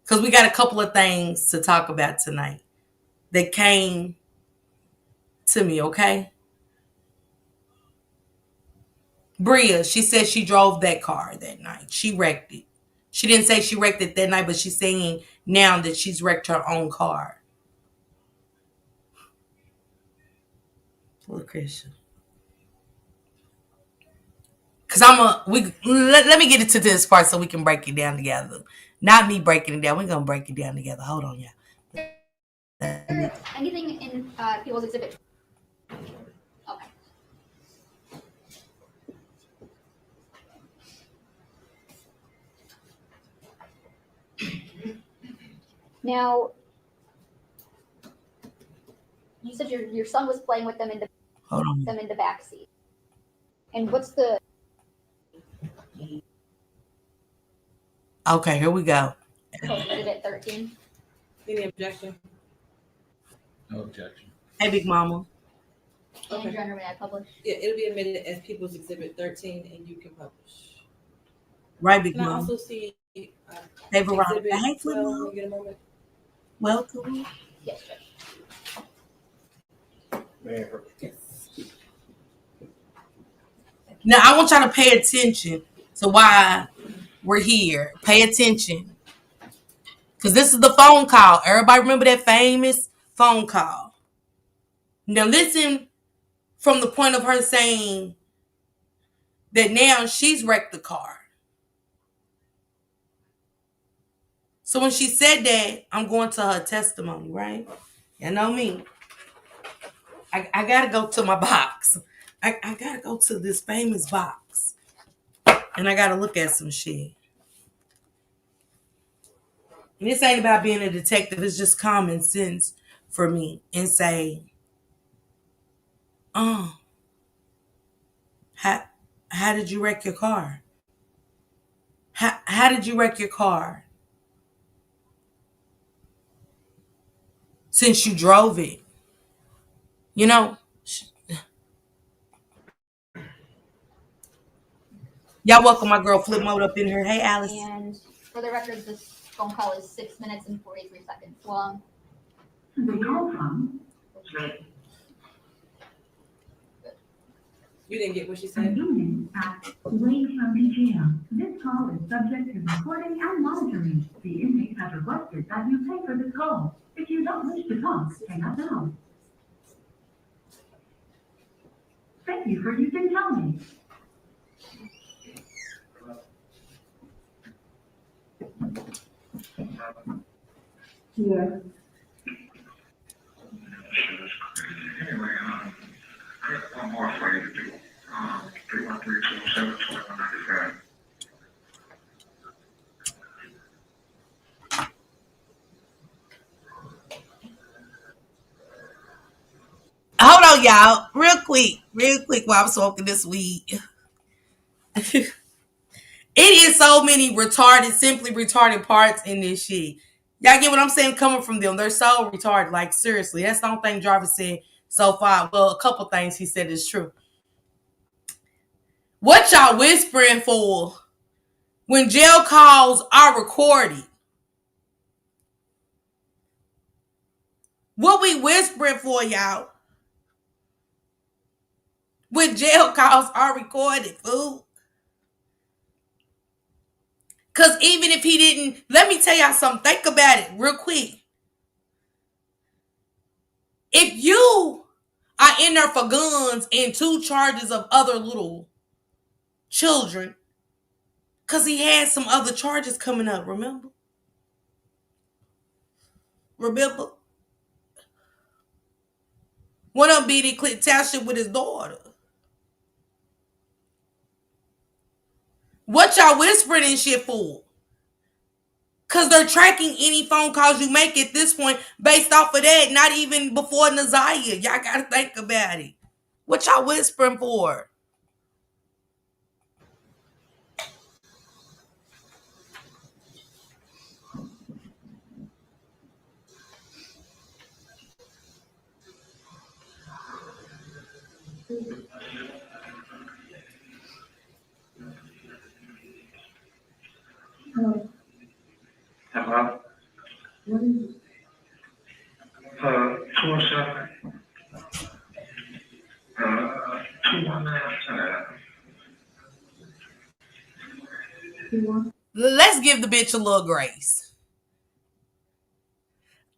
because we got a couple of things to talk about tonight that came to me. Okay, Bria. She said she drove that car that night. She wrecked it. She didn't say she wrecked it that night, but she's saying now that she's wrecked her own car. Look, Christian. Cause let me get it to this part so we can break it down together. Not me breaking it down. We're gonna break it down together. Hold on, y'all. Anything in people's exhibit? Okay. Now, you said your son was playing with them in the back seat. And what's the Okay, here we go. exhibit 13? Any objection? No objection. Hey, Big Mama. Okay. And Andrew, may I publish? Yeah, it'll be admitted as People's Exhibit 13, and you can publish. Right, Big Can I Mama. also see Hey, Veronica. Exhibit Hey, Flip 12 when Mama. you get a moment? Yes, Welcome. Judge. Yes. Now, I want y'all to pay attention to why we're here. Pay attention. Because this is the phone call. Everybody remember that famous phone call. Now, listen from the point of her saying that now she's wrecked the car. So when she said that, I'm going to her testimony, right? You know me. I gotta go to my box. I gotta go to this famous box. And I gotta look at some shit. And this ain't about being a detective, it's just common sense for me. And say, oh, how did you wreck your car? How did you wreck your car? Since you drove it. You know, y'all welcome my girl Flip Mode up in here. Hey, Alice. And for the record, this phone call is 6 minutes and 43 seconds long. The call from You didn't get what she an said? inmate at Wayne County Jail. This call is subject to recording and monitoring. The inmate has requested that you pay for this call. If you don't wish to talk, hang up now. Thank you for using Tony. Yeah. Anyway, I got one more for you to do. 313-207-2195. Hold on, y'all. Real quick while I'm smoking this weed. It is so many simply retarded parts in this shit. Y'all get what I'm saying? Coming from them. They're so retarded. Like, seriously. That's the only thing Jarvis said so far. Well, a couple things he said is true. What y'all whispering for when jail calls are recorded? What we whispering for, y'all? When jail calls are recorded, fool. Because even if he didn't, let me tell y'all something. Think about it real quick. If you are in there for guns and 2 charges of other little children, because he had some other charges coming up, remember? Remember? One of them beat in Clinton Township with his daughter. What y'all whispering and shit for? Because they're tracking any phone calls you make at this point based off of that, not even before Naziah. Y'all got to think about it. What y'all whispering for? 207, 219. Let's give the bitch a little grace.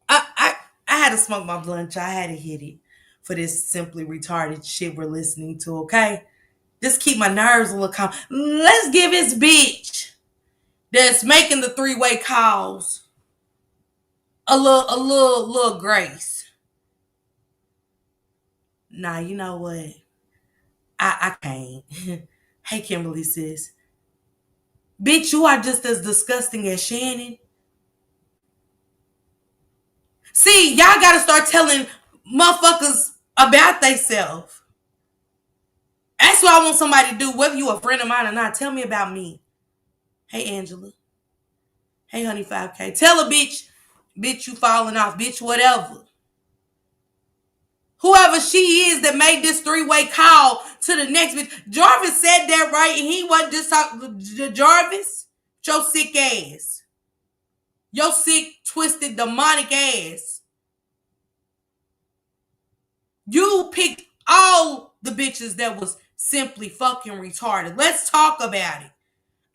I had to smoke my blunt. I had to hit it for this simply retarded shit we're listening to, okay? Just keep my nerves a little calm. Let's give this bitch that's making the three-way calls a little grace. Nah, you know what? I can't. Hey, Kimberly, sis. Bitch, you are just as disgusting as Shannon. See, y'all gotta start telling motherfuckers about themselves. That's what I want somebody to do, whether you a friend of mine or not. Tell me about me. Hey, Angela. Hey, honey, 5K. Tell a bitch you falling off, bitch, whatever. Whoever she is that made this three-way call to the next bitch. Jarvis said that right, and he wasn't just talking to Jarvis. Your sick ass. Your sick, twisted, demonic ass. You picked all the bitches that was simply fucking retarded. Let's talk about it.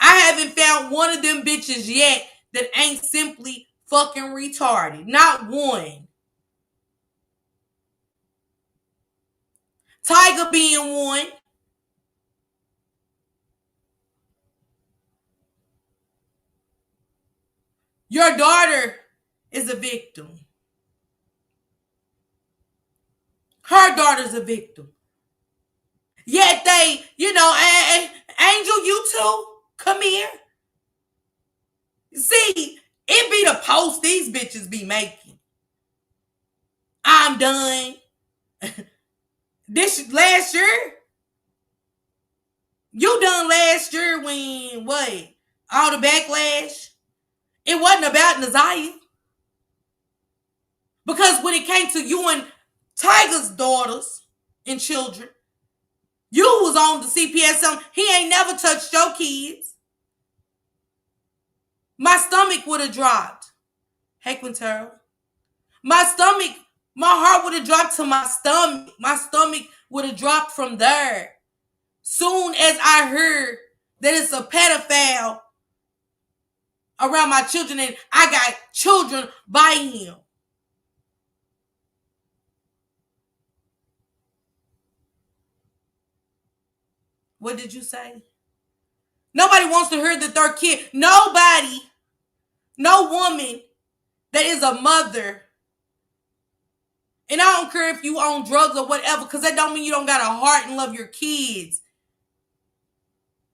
I haven't found one of them bitches yet that ain't simply fucking retarded. Not one. Tiger being one. Your daughter is a victim. Her daughter's a victim. Yet they, Angel, you too? Come here. See, it be the post these bitches be making. I'm done. This last year? You done last year when, what? All the backlash? It wasn't about Naziah. Because when it came to you and Tiger's daughters and children, you was on the CPS. He ain't never touched your kids. My stomach would have dropped. Hey, Quintero. My heart would have dropped to my stomach. My stomach would have dropped from there. Soon as I heard that it's a pedophile around my children and I got children by him. What did you say? Nobody wants to hear that their kid, nobody, no woman that is a mother, and I don't care if you own drugs or whatever, because that don't mean you don't got a heart and love your kids.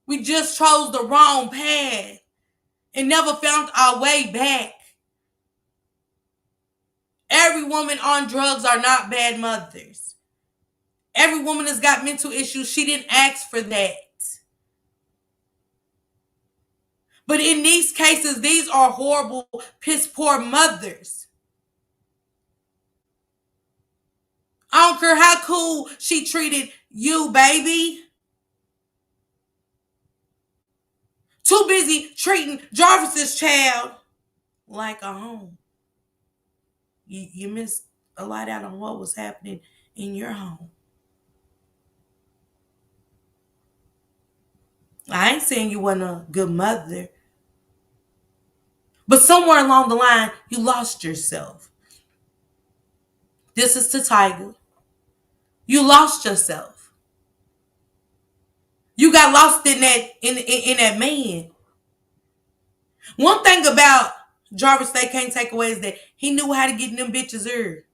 We just chose the wrong path and never found our way back. Every woman on drugs are not bad mothers. Every woman has got mental issues. She didn't ask for that. But in these cases, these are horrible, piss poor mothers. I don't care how cool she treated you, baby. Too busy treating Jarvis's child like a home. You missed a lot out on what was happening in your home. I ain't saying you wasn't a good mother. But somewhere along the line, you lost yourself. This is to Tiger. You lost yourself. You got lost in that man. One thing about Jarvis they can't take away is that he knew how to get in them bitches' ear.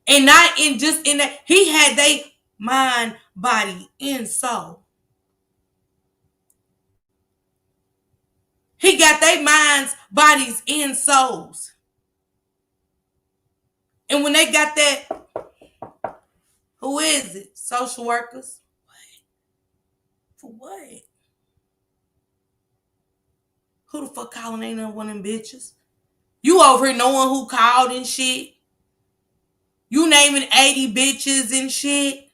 And not in just in that, he had they mind, body, and soul. He got their minds, bodies, and souls. And when they got that, who is it? Social workers? What? For what? Who the fuck calling ain't none one of them bitches? You over here knowing who called and shit. You naming 80 bitches and shit.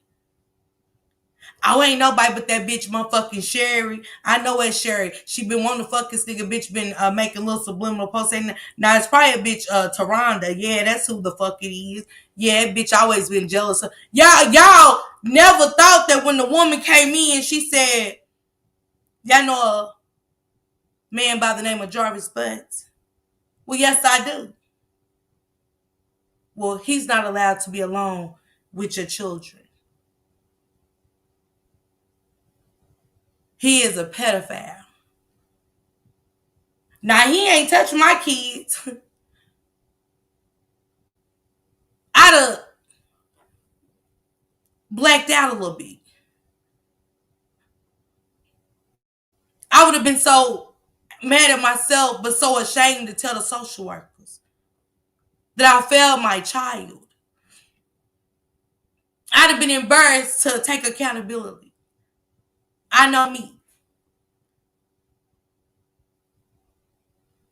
I ain't nobody but that bitch motherfucking Sherry. I know it's Sherry. She been wanting to fuck this nigga. Bitch been making little subliminal posts. Saying, now it's probably a bitch, Taronda. Yeah, that's who the fuck it is. Yeah, bitch always been jealous of. Y'all never thought that when the woman came in, she said, y'all know a man by the name of Jarvis Butts? Well, yes, I do. Well, he's not allowed to be alone with your children. He is a pedophile. Now, he ain't touched my kids. I'd have blacked out a little bit. I would have been so mad at myself, but so ashamed to tell the social workers that I failed my child. I'd have been embarrassed to take accountability. I know me.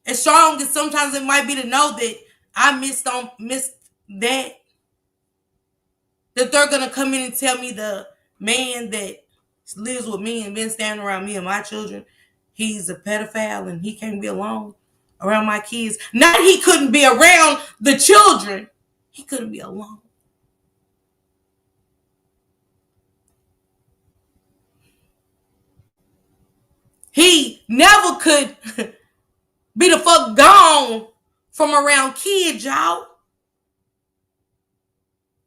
As strong as sometimes it might be to know that I missed that they're gonna come in and tell me the man that lives with me and been standing around me and my children, he's a pedophile and he can't be alone around my kids. Not he couldn't be around the children, he couldn't be alone. He never could be the fuck gone from around kids, y'all.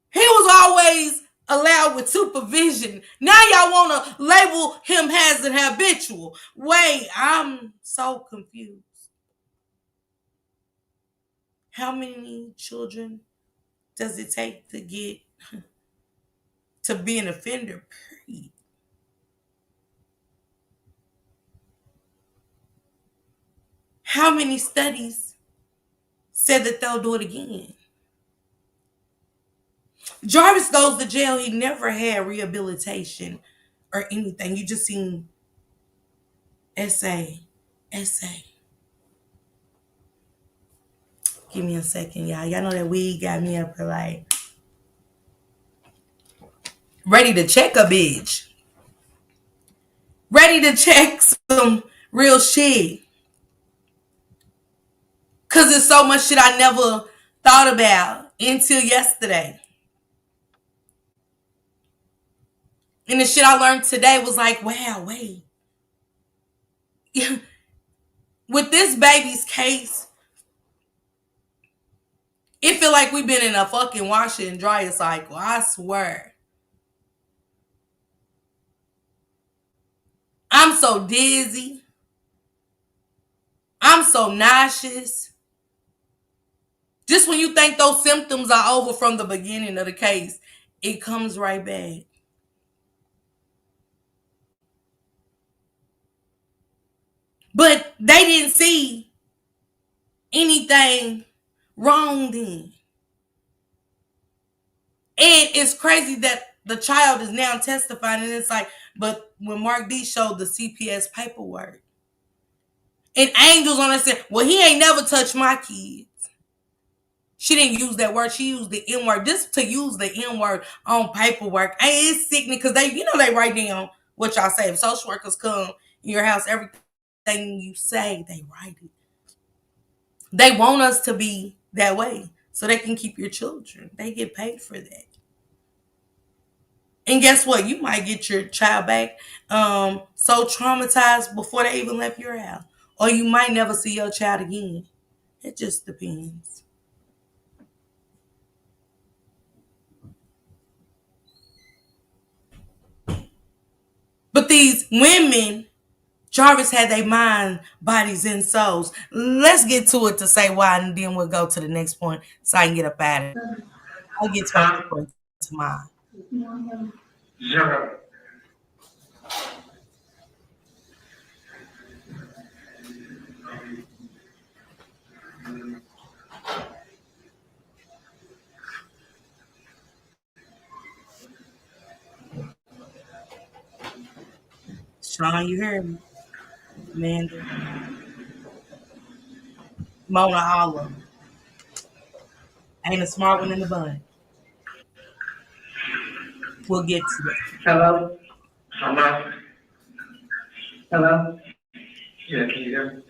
He was always allowed with supervision. Now y'all want to label him as an habitual. Wait, I'm so confused. How many children does it take to get to be an offender, period? How many studies said that they'll do it again? Jarvis goes to jail. He never had rehabilitation or anything. You just seen essay. Give me a second, y'all. Y'all know that weed got me up here like ready to check a bitch. Ready to check some real shit. Cause there's so much shit I never thought about until yesterday. And the shit I learned today was like, wow, wait. With this baby's case, it feel like we've been in a fucking wash and dryer cycle. I swear. I'm so dizzy. I'm so nauseous. Just when you think those symptoms are over from the beginning of the case, it comes right back. But they didn't see anything wrong then. And it's crazy that the child is now testifying, and it's like, but when Mark D showed the CPS paperwork, and Angel's on it said, well, he ain't never touched my kids. She didn't use that word. She used the N word. Just to use the N word on paperwork, it's sickening because they write down what y'all say. If social workers come in your house, everything you say, they write it. They want us to be that way so they can keep your children. They get paid for that. And guess what? You might get your child back so traumatized before they even left your house. Or you might never see your child again. It just depends. But these women, Jarvis had their mind, bodies, and souls. Let's get to it to say why, and then we'll go to the next point so I can get up out of it. I'll get to my point tomorrow. Zero. Sean, you heard me. Amanda, Mona, all of them. Ain't a smart one in the bunch. We'll get to that. Hello? Hello? Hello? Yeah, can you hear me?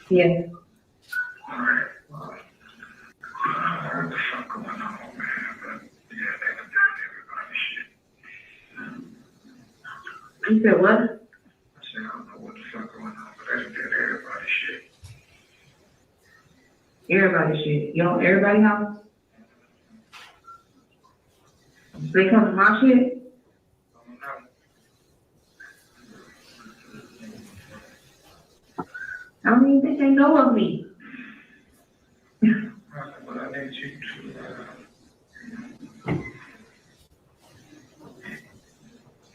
Yeah. All right. Well, I don't know what the fuck going on, man, but yeah, they done did everybody shit. You said what? I said, I don't know what the fuck going on, but they done did everybody shit. Everybody shit. You know everybody house? They come to my shit? I don't know. I don't even think they know of me. But I need you to,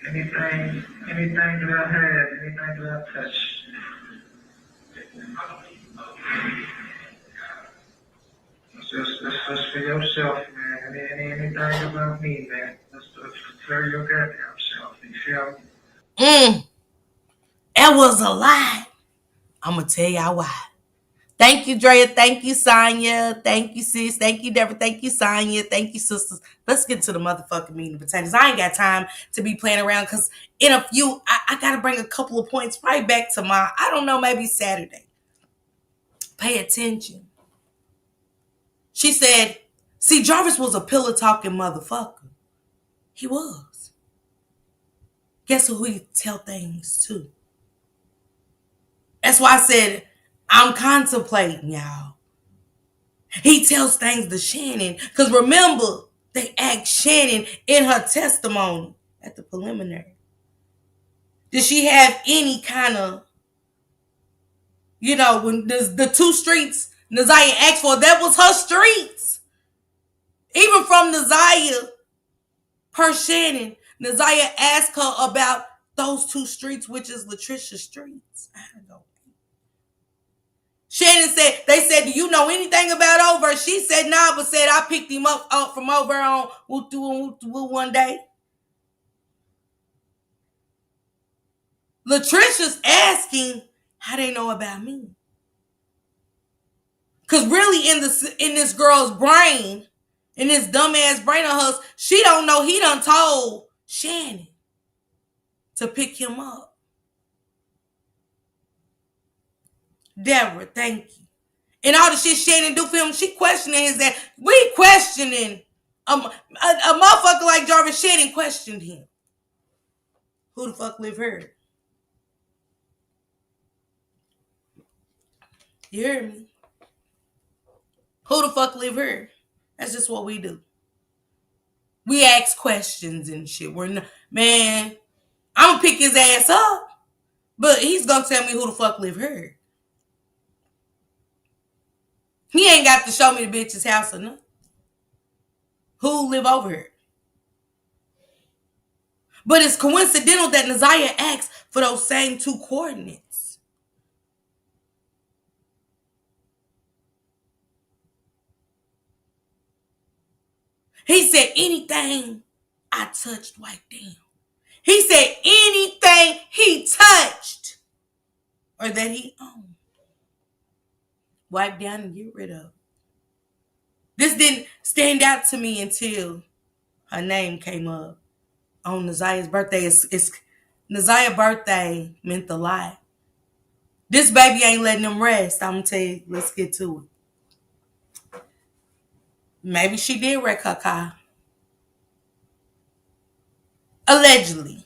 anything that I had, anything that I touched, it's just for yourself, man. Anything about me, man. That's for your goddamn self. You feel me? That was a lie. I'm gonna tell y'all why. Thank you, Drea. Thank you, Sonya. Thank you, sis. Thank you, Deborah. Thank you, Sonya. Thank you, sisters. Let's get to the motherfucking meat and potatoes. I ain't got time to be playing around because in a few, I got to bring a couple of points right back to my, I don't know, maybe Saturday. Pay attention. She said, see, Jarvis was a pillow talking motherfucker. He was. Guess who he tell things to? That's why I said, I'm contemplating, y'all. He tells things to Shannon. Because remember, they asked Shannon in her testimony at the preliminary. Did she have any kind of, when the two streets Naziah asked for, that was her streets. Even from Naziah per Shannon, Naziah asked her about those two streets, which is Latricia's streets. I don't know. Shannon said, they said, do you know anything about Over? She said, nah, but said, I picked him up from over on one day. Latricia's asking how they know about me. Because really in this girl's brain, in this dumbass brain of hers, she don't know he done told Shannon to pick him up. Deborah, thank you. And all the shit Shannon do for him, she questioning his ass. We questioning a motherfucker like Jarvis. Shannon questioned him. Who the fuck live here? You hear me? Who the fuck live here? That's just what we do. We ask questions and shit. Man, I'm gonna pick his ass up, but he's gonna tell me who the fuck live here. He ain't got to show me the bitch's house or nothing. Who live over here? But it's coincidental that Naziah asked for those same two coordinates. He said anything I touched wiped down. He said anything he touched or that he owned, wipe down and get rid of. This didn't stand out to me until her name came up on Naziah's birthday. It's Naziah's birthday meant a lot. This baby ain't letting them rest. I'm gonna tell you, let's get to it. Maybe she did wreck her car. Allegedly.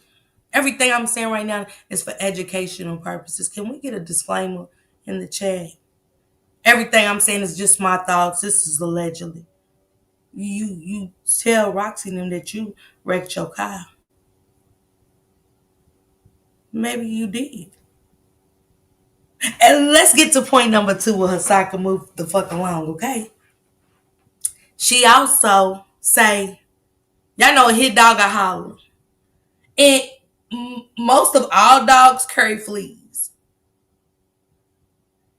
Everything I'm saying right now is for educational purposes. Can we get a disclaimer in the chat? Everything I'm saying is just my thoughts. This is allegedly. You tell Roxy and them that you wrecked your car. Maybe you did. And let's get to point number 2 with her soccer move the fuck along, okay? She also say, y'all know a hit dog a holler. And most of all dogs carry fleas.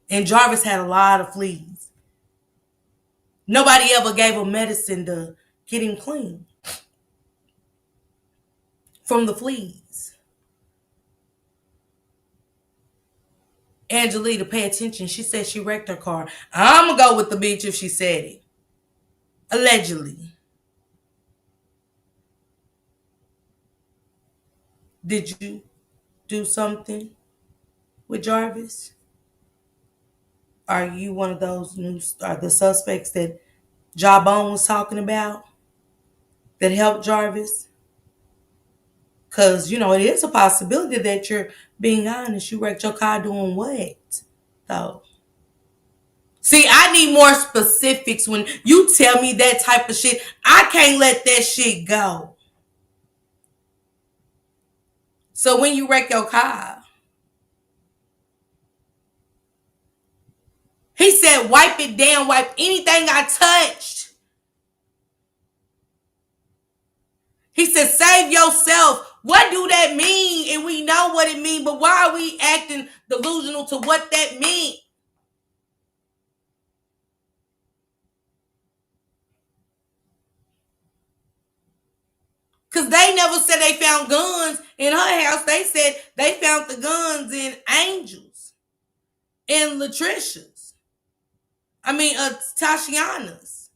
And Jarvis had a lot of fleas. Nobody ever gave him medicine to get him clean from the fleas. Angelita, pay attention. She said she wrecked her car. I'm going to go with the bitch if she said it. Allegedly. Did you do something with Jarvis? Are you one of those are the suspects that Jawbone was talking about that helped Jarvis? Because, it is a possibility that you're being honest. You wrecked your car doing what? Though. See, I need more specifics when you tell me that type of shit. I can't let that shit go. So when you wreck your car, he said, wipe it down, wipe anything I touched. He said, save yourself. What do that mean? And we know what it means, but why are we acting delusional to what that means? Because they never said they found guns in her house. They said they found the guns in Angel's, in Latricia's. Tashiana's.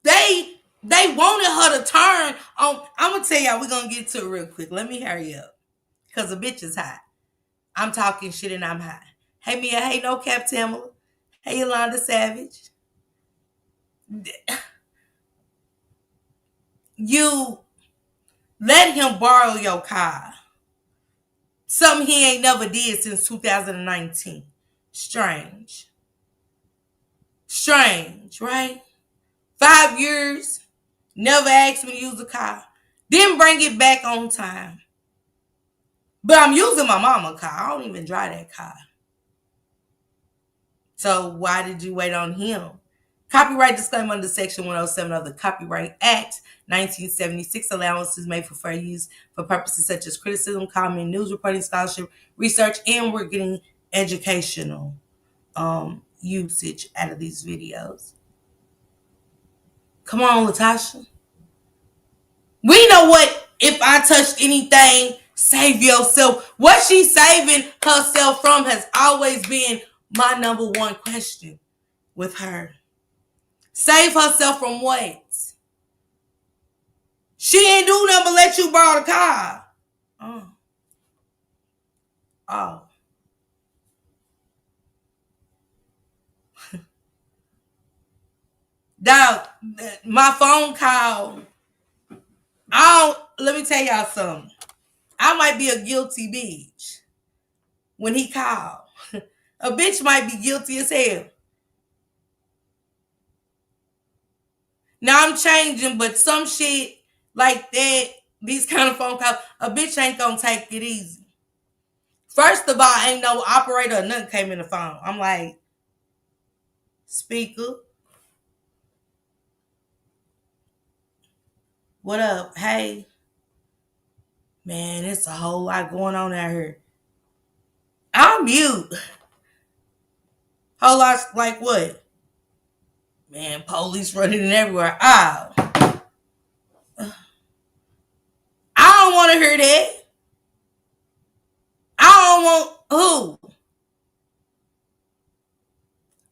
They wanted her to turn on. I'm going to tell y'all, we're going to get to it real quick. Let me hurry up. Because the bitch is hot. I'm talking shit and I'm hot. Hey, Mia. Hey, No Cap Tamala. Hey, Yolanda Savage. You let him borrow your car. Something he ain't never did since 2019. Strange. Strange, right? 5 years. Never asked me to use a car. Didn't bring it back on time. But I'm using my mama's car. I don't even drive that car. So why did you wait on him? Copyright disclaimer under Section 107 of the Copyright Act 1976. Allowances made for fair use for purposes such as criticism, comment, news reporting, scholarship, research, and we're getting educational usage out of these videos. Come on, Latasha. We know what if I touched anything, save yourself. What she's saving herself from has always been my number one question with her. Save herself from what? She ain't do nothing but let you borrow the car. Oh. Dog, my phone call. Let me tell y'all something. I might be a guilty bitch when he called. A bitch might be guilty as hell. Now I'm changing, but some shit like that, these kind of phone calls, a bitch ain't gonna take it easy. First of all, ain't no operator or nothing came in the phone. I'm like, speaker. What up? Hey. Man, it's a whole lot going on out here. I'm mute. Whole lot like what? Man, police running everywhere. Oh. I don't want to hear that. I don't want who?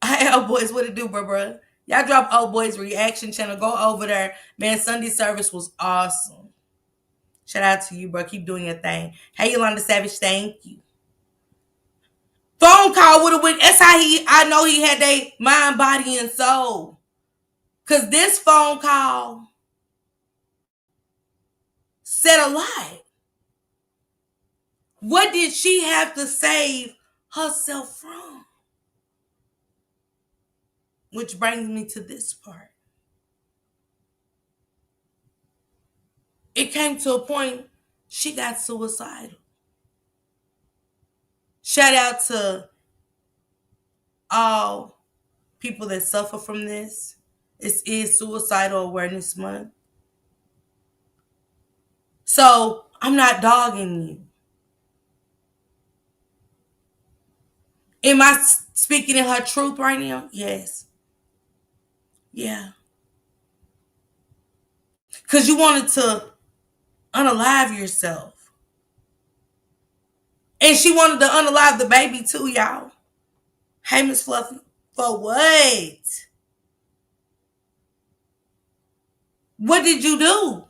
Hey, old boys, what it do, bro? Y'all drop old boys reaction channel. Go over there. Man, Sunday service was awesome. Shout out to you, bro. Keep doing your thing. Hey, Yolanda Savage, thank you. Phone call would have went. That's how I know he had their mind, body, and soul. Because this phone call said a lot. What did she have to save herself from? Which brings me to this part. It came to a point she got suicidal. Shout out to all people that suffer from this. It is Suicidal Awareness Month. So I'm not dogging you. Am I speaking in her truth right now? Yes. Yeah. Because you wanted to unalive yourself. And she wanted to unalive the baby too, y'all. Hey, Miss Fluffy. For what? What did you do?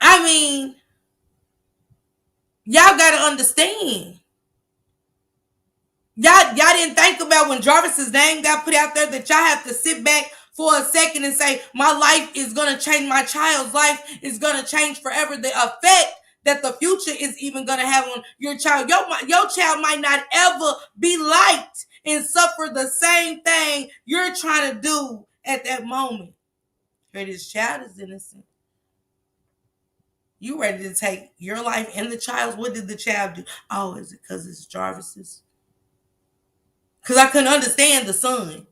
I mean, y'all gotta understand. Y'all didn't think about when Jarvis's name got put out there that y'all have to sit back for a second and say, my life is gonna change, my child's life is gonna change forever. The effect that the future is even gonna have on your child. Your child might not ever be liked and suffer the same thing you're trying to do at that moment. Here, this child is innocent. You ready to take your life and the child's? What did the child do? Oh, is it because it's Jarvis's? Because I couldn't understand the son.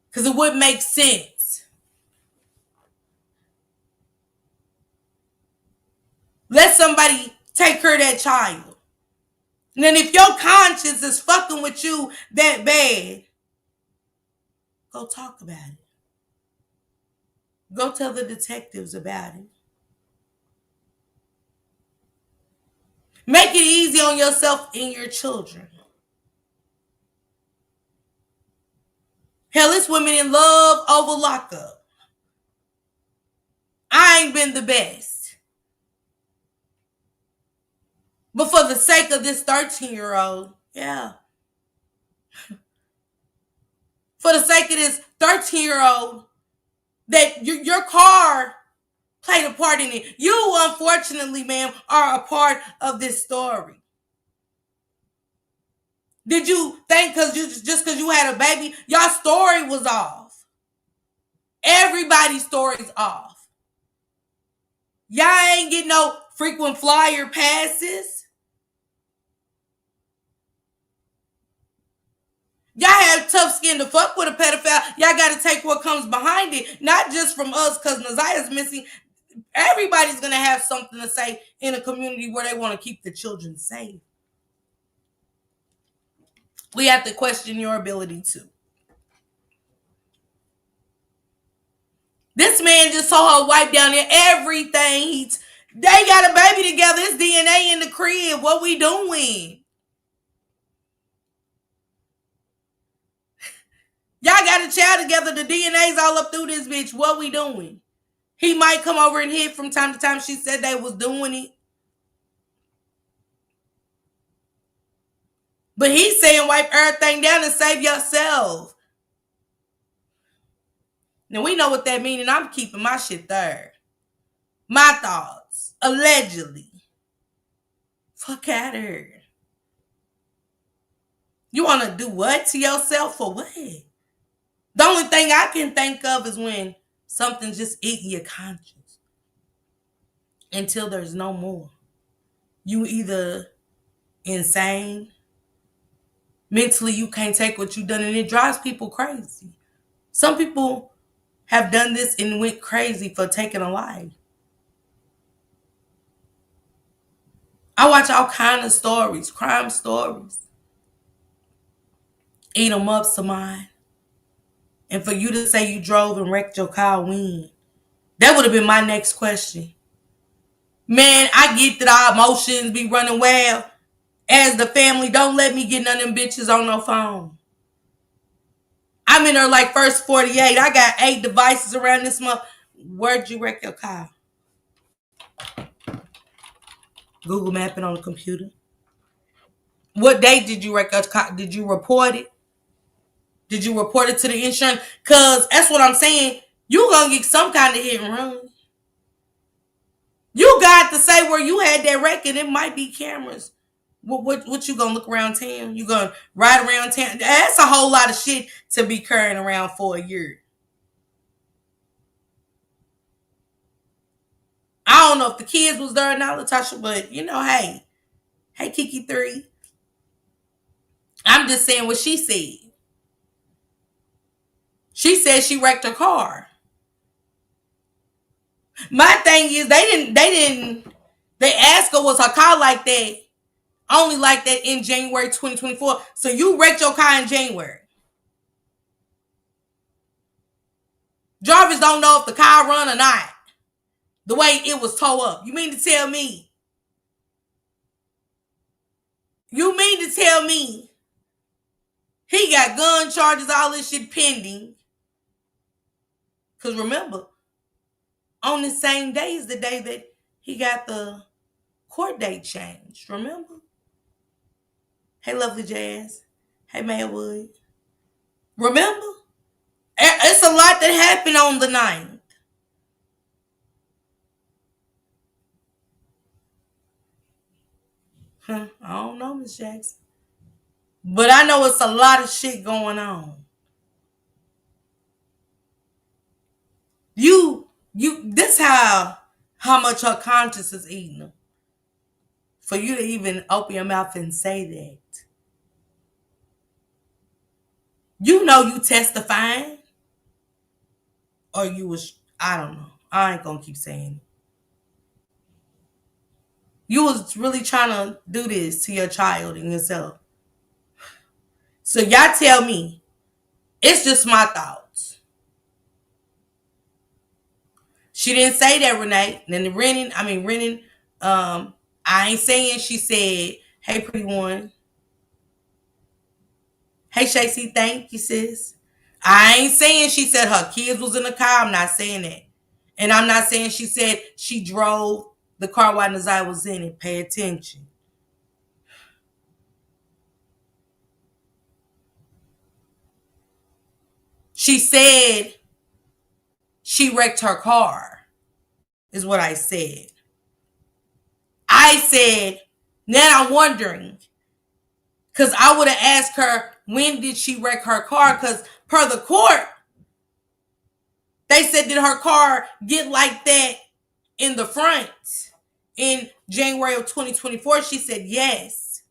Because it wouldn't make sense. Let somebody take care of that child. And then if your conscience is fucking with you that bad, go talk about it. Go tell the detectives about it. Make it easy on yourself and your children. Hell, it's women in love over lockup. I ain't been the best. But for the sake of this 13-year-old, yeah. For the sake of this 13-year-old, that your car played a part in it. You, unfortunately, ma'am, are a part of this story. Did you think just because you had a baby, your story was off? Everybody's story's off. Y'all ain't getting no frequent flyer passes. Y'all have tough skin to fuck with a pedophile. Y'all got to take what comes behind it. Not just from us because Nazia's missing. Everybody's going to have something to say in a community where they want to keep the children safe. We have to question your ability to. This man just saw her wipe down there everything. They got a baby together. It's DNA in the crib. What we doing? Y'all got a child together. The DNA's all up through this bitch. What we doing? He might come over and hit from time to time. She said they was doing it. But he's saying wipe everything down and save yourself. Now we know what that means, and I'm keeping my shit there. My thoughts. Allegedly. Fuck out of here. You want to do what to yourself or what? The only thing I can think of is when something's just eating your conscience. Until there's no more. You either insane, mentally you can't take what you've done, and it drives people crazy. Some people have done this and went crazy for taking a life. I watch all kind of stories, crime stories. Eat them up, Samai. And for you to say you drove and wrecked your car, when? That would have been my next question. Man, I get that our emotions be running wild. As the family, don't let me get none of them bitches on no phone. I'm in there like first 48. I got 8 devices around this month. Where'd you wreck your car? Google mapping on the computer. What date did you wreck your car? Did you report it? Did you report it to the insurance? Because that's what I'm saying. You gonna get some kind of hit and run. You got to say where you had that wreck, and it might be cameras. What you gonna look around town? You gonna ride around town? That's a whole lot of shit to be carrying around for a year. I don't know if the kids was there or not, Latasha, but you know, hey Kiki 3. I'm just saying what she said. She said she wrecked her car. My thing is they asked her was her car like that, only like that in January 2024. So you wrecked your car in January. Jarvis don't know if the car run or not. The way it was towed up. You mean to tell me? You mean to tell me He got gun charges, all this shit pending. Because remember, on the same day is the day that he got the court date changed. Remember? Hey, Lovely Jazz. Hey, Maywood. Remember? It's a lot that happened on the 9th. I don't know, Miss Jackson. But I know it's a lot of shit going on. This how much her conscience is eating her. For you to even open your mouth and say that. You know you testifying. Or you was, I don't know. I ain't gonna keep saying it. You was really trying to do this to your child and yourself. So y'all tell me. It's just my thoughts. She didn't say that, Renee. Then Renan, I ain't saying she said, hey, pretty one. Hey, Shacey, thank you, sis. I ain't saying she said her kids was in the car. I'm not saying that. And I'm not saying she said she drove the car while Nazai was in it. Pay attention. She said she wrecked her car, is what I said. I said, now I'm wondering, because I would have asked her, when did she wreck her car? Because per the court, they said, did her car get like that in the front in January of 2024? She said yes.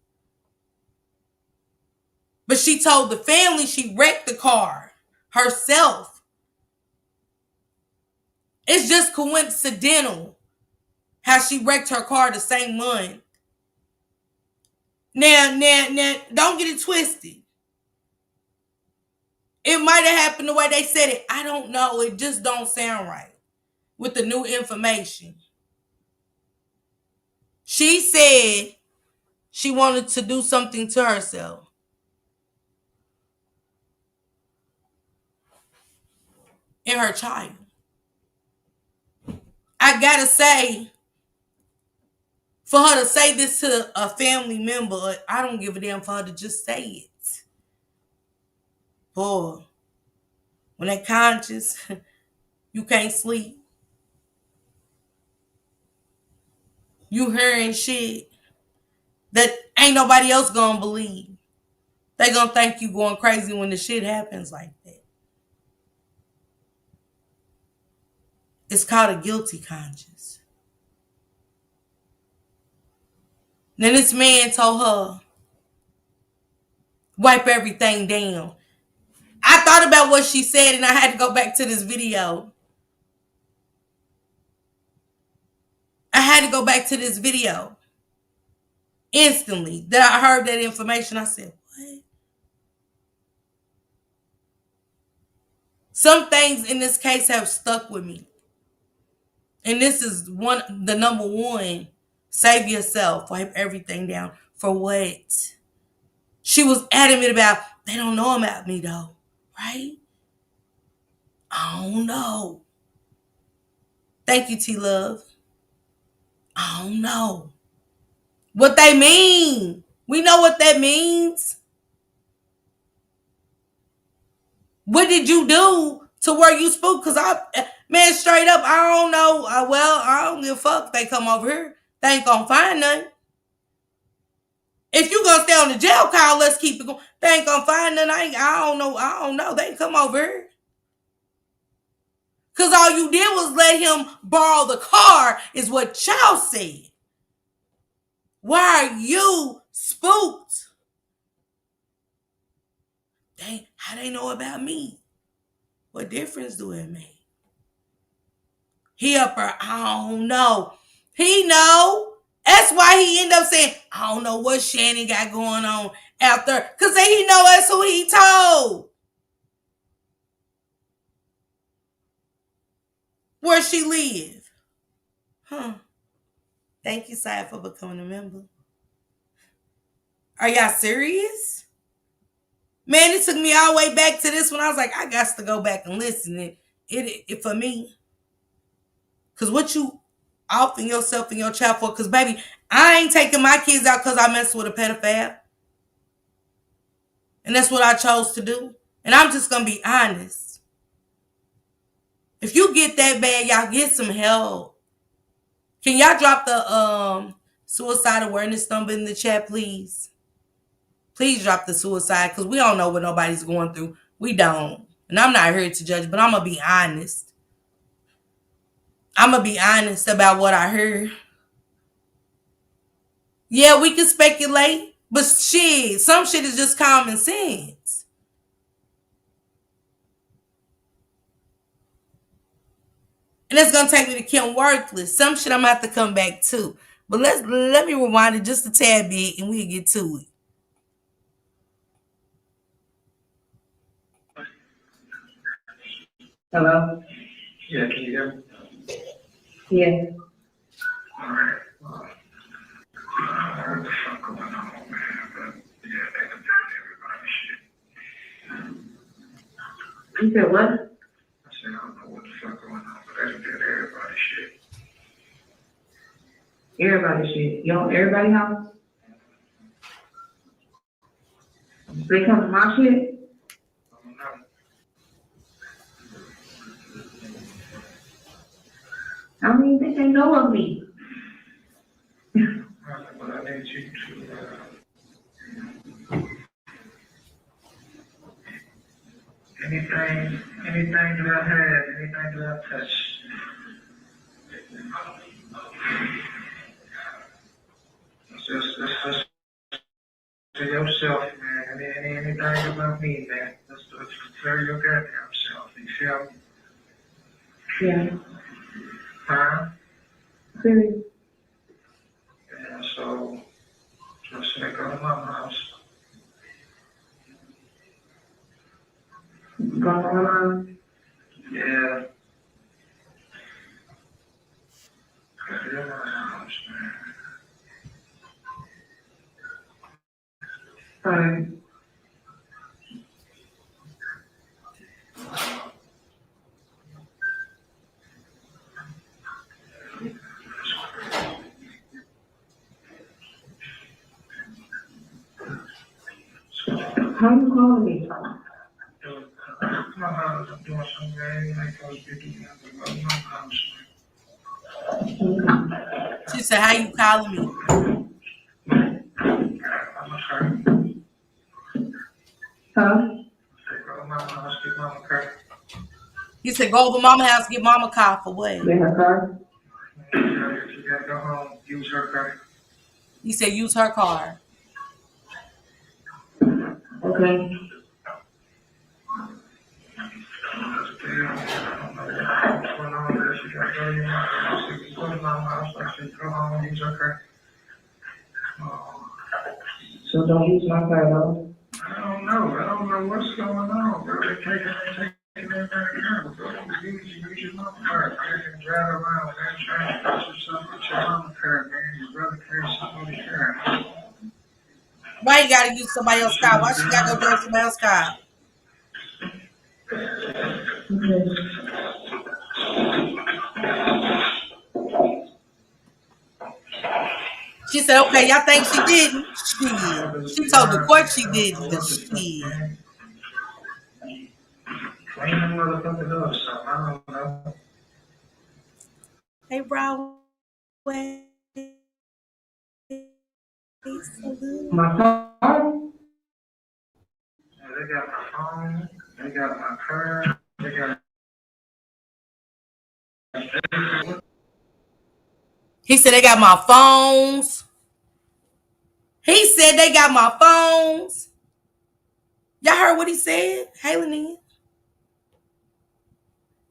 But she told the family she wrecked the car herself. It's just coincidental how she wrecked her car the same month. Now, don't get it twisted. It might have happened the way they said it. I don't know. It just don't sound right with the new information. She said she wanted to do something to herself. And her child. I gotta say, for her to say this to a family member, I don't give a damn for her to just say it. Boy, when that conscious, you can't sleep. You hearing shit that ain't nobody else gonna believe. They gonna think you going crazy when the shit happens like that. It's called a guilty conscience. Then this man told her, wipe everything down. I thought about what she said and I had to go back to this video. I had to go back to this video. Instantly that I heard that information, I said, what? Some things in this case have stuck with me. And this is the number one. Save yourself. Wipe everything down. For what? She was adamant about, they don't know about me though. Right? I don't know. Thank you, T-Love. I don't know. What they mean. We know what that means. What did you do to where you spook? Because man, straight up, I don't know. Well, I don't give a fuck if they come over here. They ain't gonna find nothing. If you gonna stay on the jail call, let's keep it going. They ain't gonna find nothing. I don't know. They can come over here. Because all you did was let him borrow the car, is what y'all said. Why are you spooked? Dang, how they know about me? What difference do it make? He up there, I don't know. He know. That's why he end up saying, I don't know what Shannon got going on after. Because he know that's who he told. Where she live. Huh. Thank you, Saya, for becoming a member. Are y'all serious? Man, it took me all the way back to this one. I was like, I got to go back and listen. It for me. Because what you offing yourself and your child for? Because, baby, I ain't taking my kids out because I messed with a pedophile. And that's what I chose to do. And I'm just going to be honest. If you get that bad, y'all get some help. Can y'all drop the suicide awareness number in the chat, please? Please drop the suicide because we don't know what nobody's going through. We don't. And I'm not here to judge, but I'm going to be honest. I'm going to be honest about what I heard. Yeah, we can speculate, but shit, some shit is just common sense. And it's gonna take me to Kim Worthless. Some shit I'm gonna have to come back to. But let me rewind it just a tad bit and we'll get to it. Hello? Yeah, can you hear me? Yeah. All right. Well, I don't know what the fuck going on, man. But yeah, they done did everybody shit. You said what? I said I don't know what the fuck going on, but they done did everybody shit. Everybody shit. You on everybody house? They come to my shit? I don't know. I don't even think they know of me. But I need you to, anything that I had, anything that I touched, just to yourself, man. Anything about me, man. Just clear your goddamn self. You feel me? Yeah. Huh? Clearly. Yeah, so just say go to my house. Going on. Yeah. Go to my house, man. Alright. How you calling me? My house, I'm doing something I ain't supposed to be doing. But go to my house, She said, how you calling me? man. I'm a car. Huh? Say go to my house, get mama car. He said, go over mama house, get mama a car for what? In her car? If you gotta go home, use her car. He said, use her car. Okay. That's the deal. I don't know what's going on there. She gotta go to your mama house. If you go to my house, I say go home, use her car. Oh. So don't use my car though. I don't know what's going on, bro. They're taking everything out, bro. Use your mama car, man. And drive around, man. Trying to put yourself with your mama car, man. Your brother carries somebody's car. Why you gotta use somebody else's car? Why she gotta go drive somebody else's car? Okay. She said, okay, y'all think she didn't? Shit. She told the court she didn't, but shit. Clean them motherfuckers up, so I don't know. Hey, Broadway. Salute. My car? Yeah, they got my phone, they got my car, they got. He said they got my phones. He said they got my phones. Y'all heard what he said? Hey, Lanier.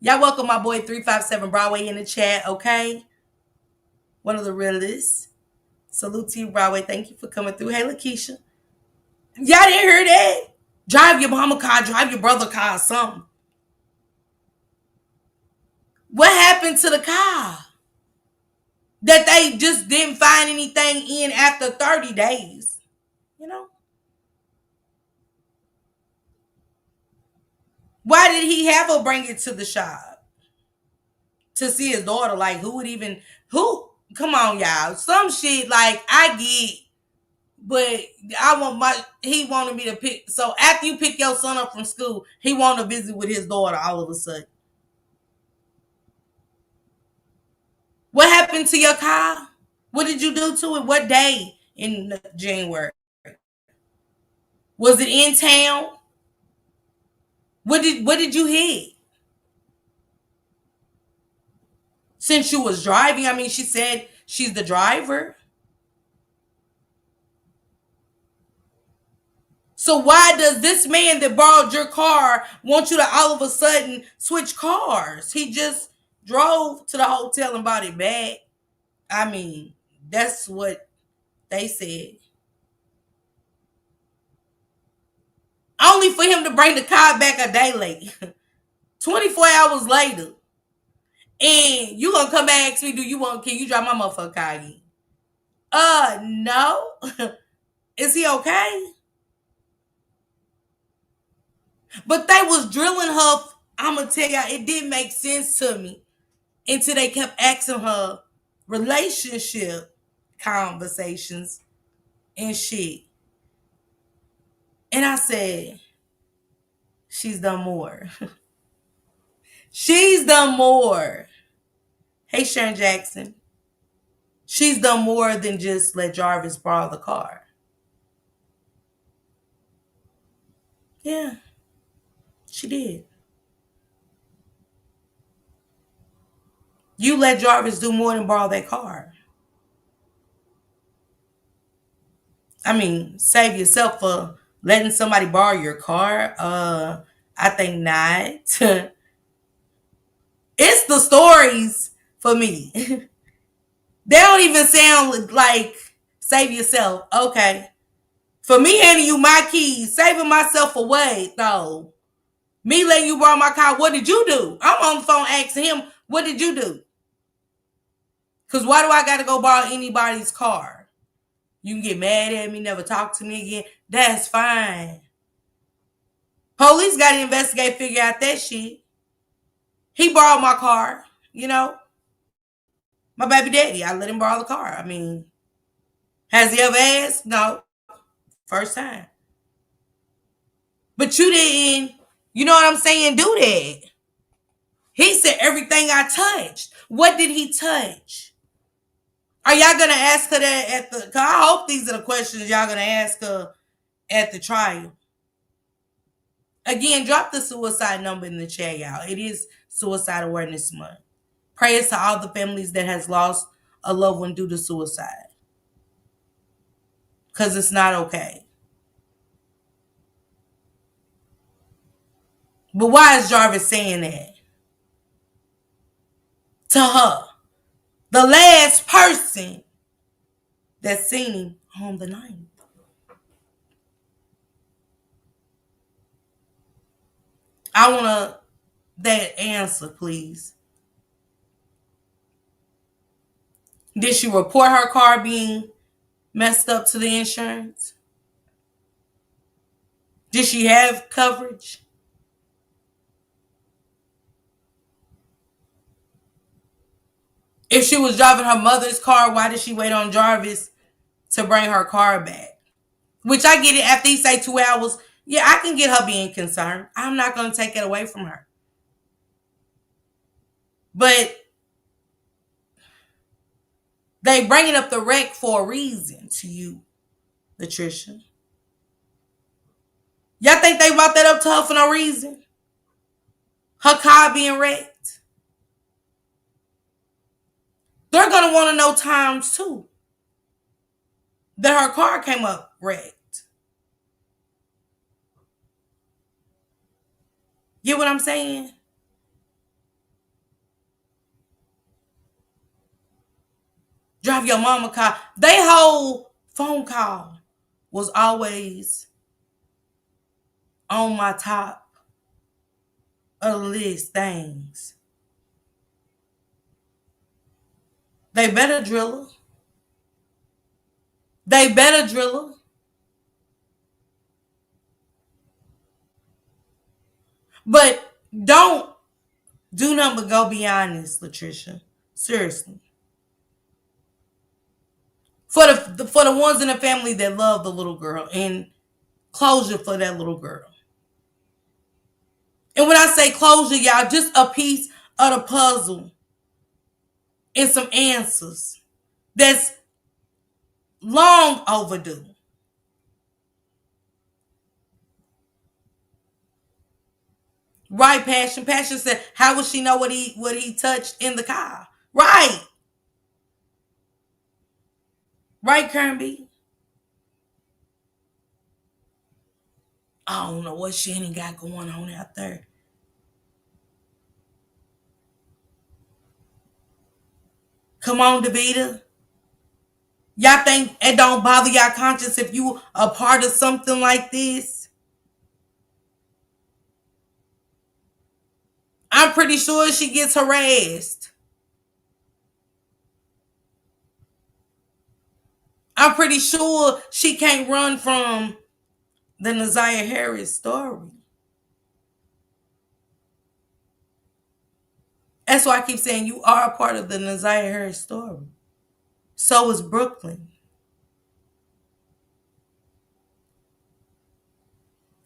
Y'all welcome my boy 357 Broadway in the chat, okay? One of the realest. Salute to you, Broadway. Thank you for coming through. Hey, Lakeisha. Y'all didn't hear that? Drive your mama car, drive your brother car or something. What happened to the car? That they just didn't find anything in after 30 days. You know? Why did he have her bring it to the shop to see his daughter? Like, who would even, who? Come on, y'all. Some shit, like, I get, but he wanted me to pick. So after you pick your son up from school, he wanted to visit with his daughter all of a sudden. What happened to your car? What did you do to it? What day in January? Was it in town? What did you hit? Since you was driving, I mean, she said she's the driver. So why does this man that borrowed your car want you to all of a sudden switch cars? He just drove to the hotel and brought it back. I mean, that's what they said. Only for him to bring the car back a day late. 24 hours later. And you gonna come back and ask me, can you drive my motherfucking car again? No. Is he okay? But they was drilling her. I'm gonna tell y'all, it didn't make sense to me until they kept asking her relationship conversations and shit. And I said, she's done more. She's done more. Hey, Sharon Jackson. She's done more than just let Jarvis borrow the car. Yeah, she did. You let Jarvis do more than borrow that car. I mean, save yourself for letting somebody borrow your car. I think not. It's the stories for me. They don't even sound like save yourself. Okay. For me handing you my keys, saving myself for what though? Me letting you borrow my car, what did you do? I'm on the phone asking him, what did you do? Because why do I got to go borrow anybody's car? You can get mad at me, never talk to me again. That's fine. Police got to investigate, figure out that shit. He borrowed my car, my baby daddy. I let him borrow the car. I mean, has he ever asked? No. First time. But you didn't, you know what I'm saying, do that. He said everything I touched. What did he touch? Are y'all going to ask her that cause I hope these are the questions y'all going to ask her at the trial. Again, drop the suicide number in the chat, y'all. It is Suicide Awareness Month. Prayers to all the families that has lost a loved one due to suicide. Because it's not okay. But why is Jarvis saying that? To her. The last person that seen him on the 9th. I want that answer, please. Did she report her car being messed up to the insurance? Did she have coverage? If she was driving her mother's car, why did she wait on Jarvis to bring her car back? Which I get it. After he say 2 hours, yeah, I can get her being concerned. I'm not going to take it away from her. But they bringing up the wreck for a reason to you, Latricia. Y'all think they brought that up to her for no reason? Her car being wrecked? They're going to want to know times too that her car came up wrecked. Get what I'm saying? Drive your mama car. They whole phone call was always on my top of the list things. They better drill her. They better drill her. But don't do nothing but go beyond this, Latricia. Seriously. For the ones in the family that love the little girl, and closure for that little girl. And when I say closure, y'all, just a piece of the puzzle and some answers that's long overdue. Right, Passion. Passion said, "How would she know what he touched in the car?" Right, right, Kirby. I don't know what Shannon got going on out there. Come on, Davita. Y'all think it don't bother y'all conscience if you a part of something like this? I'm pretty sure she gets harassed. I'm pretty sure she can't run from the Naziah Harris story. That's why I keep saying you are a part of the Naziah Harris story. So is Brooklyn.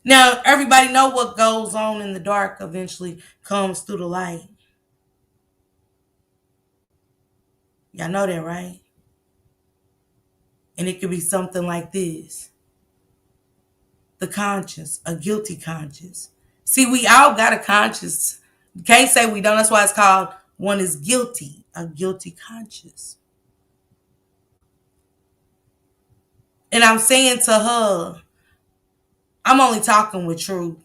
Now, everybody know what goes on in the dark eventually comes through the light. Y'all know that, right? And it could be something like this. The conscience, a guilty conscience. See, we all got a conscience. You can't say we don't. That's why it's called one is guilty, a guilty conscience. And I'm saying to her, I'm only talking with truth.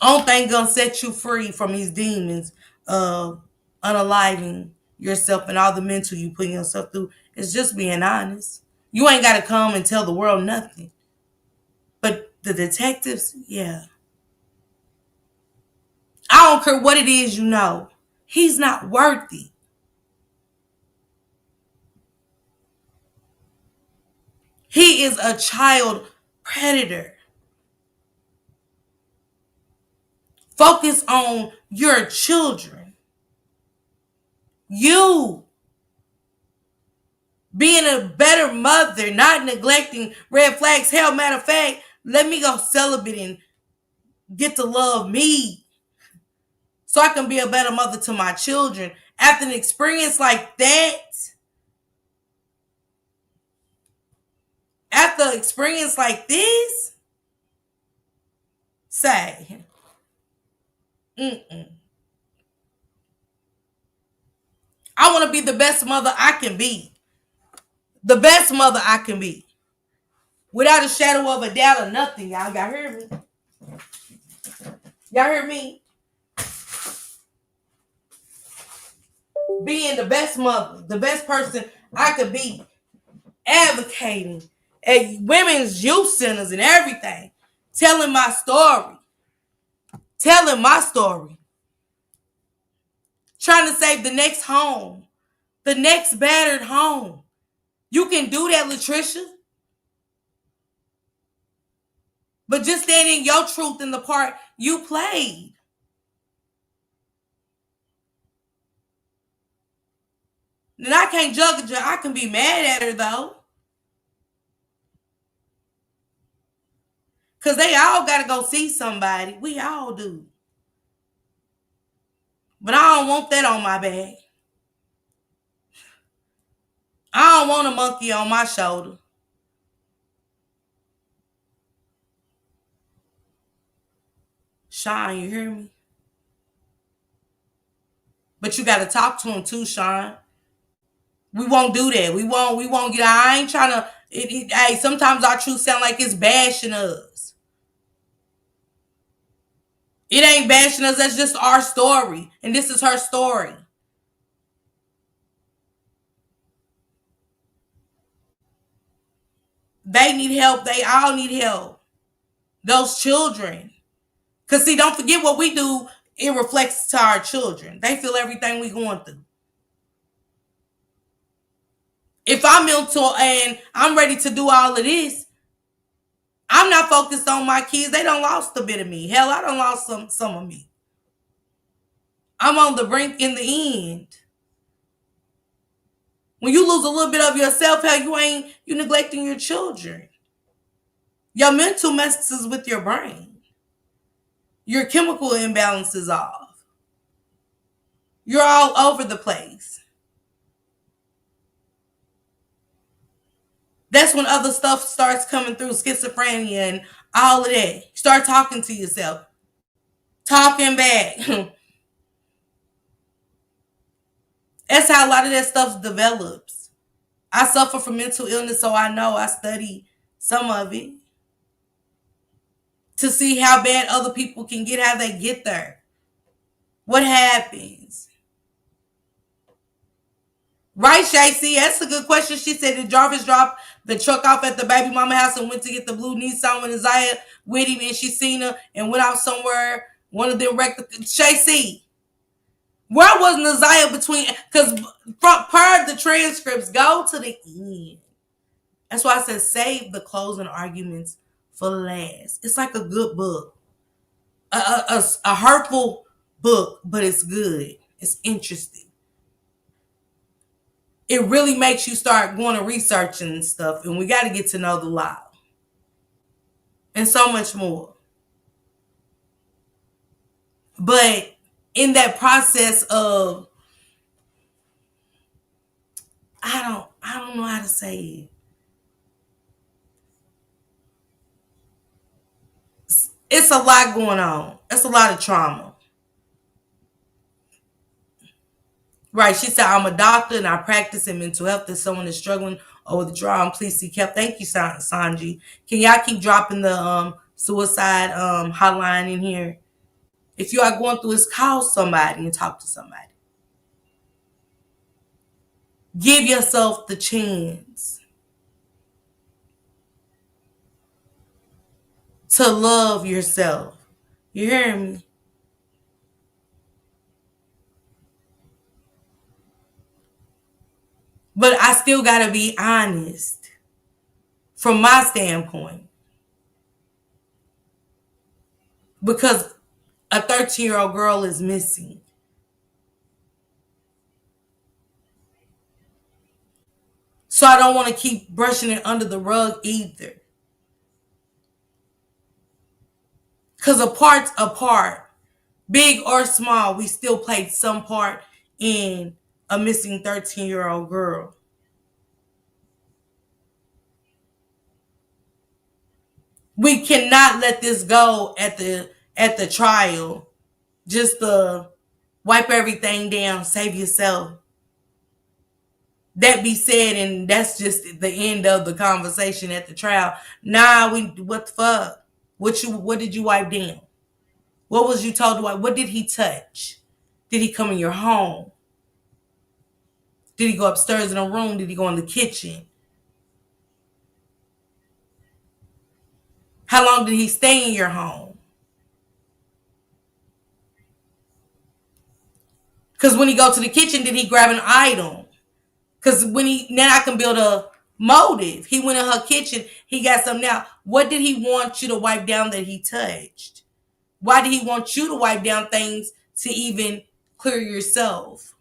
Only thing gonna set you free from these demons of unaliving yourself and all the mental you putting yourself through is just being honest. You ain't gotta come and tell the world nothing. But the detectives, yeah. I don't care what it is you know. He's not worthy. He is a child predator. Focus on your children. You being a better mother, not neglecting red flags. Hell, matter of fact, let me go celibate and get to love me so I can be a better mother to my children. After an experience like that, after an experience like this, say, I want to be the best mother I can be. The best mother I can be. Without a shadow of a doubt or nothing, y'all. Y'all hear me? Y'all hear me? Being the best mother, the best person I could be. Advocating at women's youth centers and everything. Telling my story. Telling my story. Trying to save the next home. The next battered home. You can do that, Latricia. But just stand in your truth in the part you played. And I can't judge her. I can be mad at her, though. Because they all got to go see somebody. We all do. But I don't want that on my back. I don't want a monkey on my shoulder. Sean, you hear me? But you got to talk to him too, Sean. We won't do that. We won't get. I ain't trying to. Hey, sometimes our truth sound like it's bashing us. It ain't bashing us. That's just our story, and this is her story. They need help. They all need help. Those children. Because see, don't forget what we do. It reflects to our children. They feel everything we going through. If I'm mental and I'm ready to do all of this, I'm not focused on my kids. They done lost a bit of me. Hell, I done lost some of me. I'm on the brink in the end. When you lose a little bit of yourself, hell, you neglecting your children. Your mental messes with your brain. Your chemical imbalance is off. You're all over the place. That's when other stuff starts coming through, schizophrenia and all of that. Start talking to yourself. Talking back. That's how a lot of that stuff develops. I suffer from mental illness, so I know. I study some of it to see how bad other people can get, how they get there. What happens? Right, Shacey? That's a good question. She said, did Jarvis drop the truck off at the baby mama house and went to get the blue Nissan with Isaiah with him, and she seen her and went out somewhere? One of them wrecked the... Shacey, where was Isaiah between... Because per the transcripts, go to the end. That's why I said save the closing arguments for last. It's like a good book. A hurtful book, but it's good. It's interesting. It really makes you start going to researching and stuff, and we got to get to know the law. And so much more. But in that process of, I don't know how to say it. It's a lot going on. It's a lot of trauma. Right, she said, I'm a doctor and I practice in mental health. If someone is struggling or withdrawing, please seek help. Thank you, Sanji. Can y'all keep dropping the suicide hotline in here? If you are going through this, call somebody and talk to somebody. Give yourself the chance to love yourself. You hear me? But I still got to be honest from my standpoint. Because a 13-year-old girl is missing. So I don't want to keep brushing it under the rug either. Because a part's a part. Big or small, we still played some part in a missing 13-year-old girl. We cannot let this go at the trial. Just to wipe everything down, save yourself. That be said, and that's just the end of the conversation at the trial. Nah, what the fuck? What did you wipe down? What was you told to wipe? What did he touch? Did he come in your home? Did he go upstairs in a room? Did he go in the kitchen? How long did he stay in your home? Because when he go to the kitchen, did he grab an item? Because now I can build a motive. He went in her kitchen. He got something now. What did he want you to wipe down that he touched? Why did he want you to wipe down things to even clear yourself?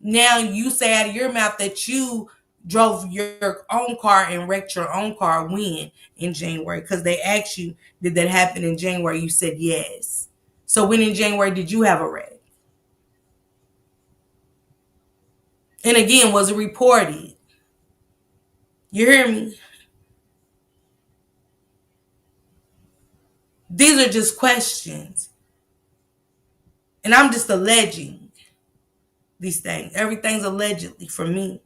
Now you say out of your mouth that you drove your own car and wrecked your own car when in January, because they asked you, did that happen in January? You said yes. So when in January did you have a wreck? And again, was it reported? You hear me? These are just questions. And I'm just alleging these things. Everything's allegedly for me.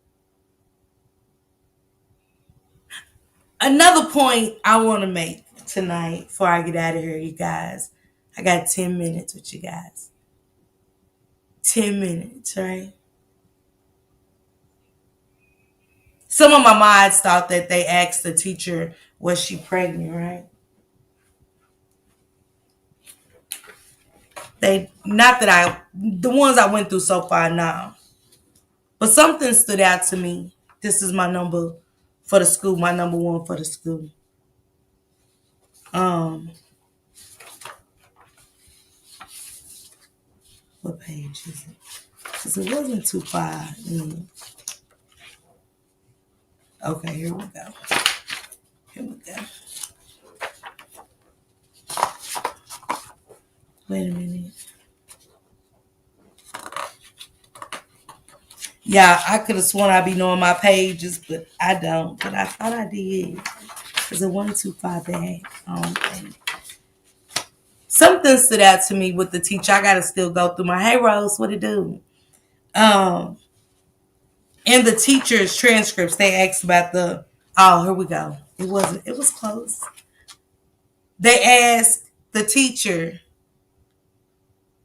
Another point I want to make tonight before I get out of here, you guys. I got 10 minutes with you guys. 10 minutes, right? Some of my mods thought that they asked the teacher, was she pregnant, right? The ones I went through so far now. But something stood out to me. This is my number for the school, my number one for the school. What page is it? Because it wasn't too far. Okay, here we go. Here we go. Wait a minute. Yeah, I could have sworn I'd be knowing my pages, but I don't. But I thought I did. Because it wasn't too far back. Something stood out to me with the teacher. I gotta still go through my hey Rose, what it do? In the teacher's transcripts, they asked about here we go. It was close. They asked the teacher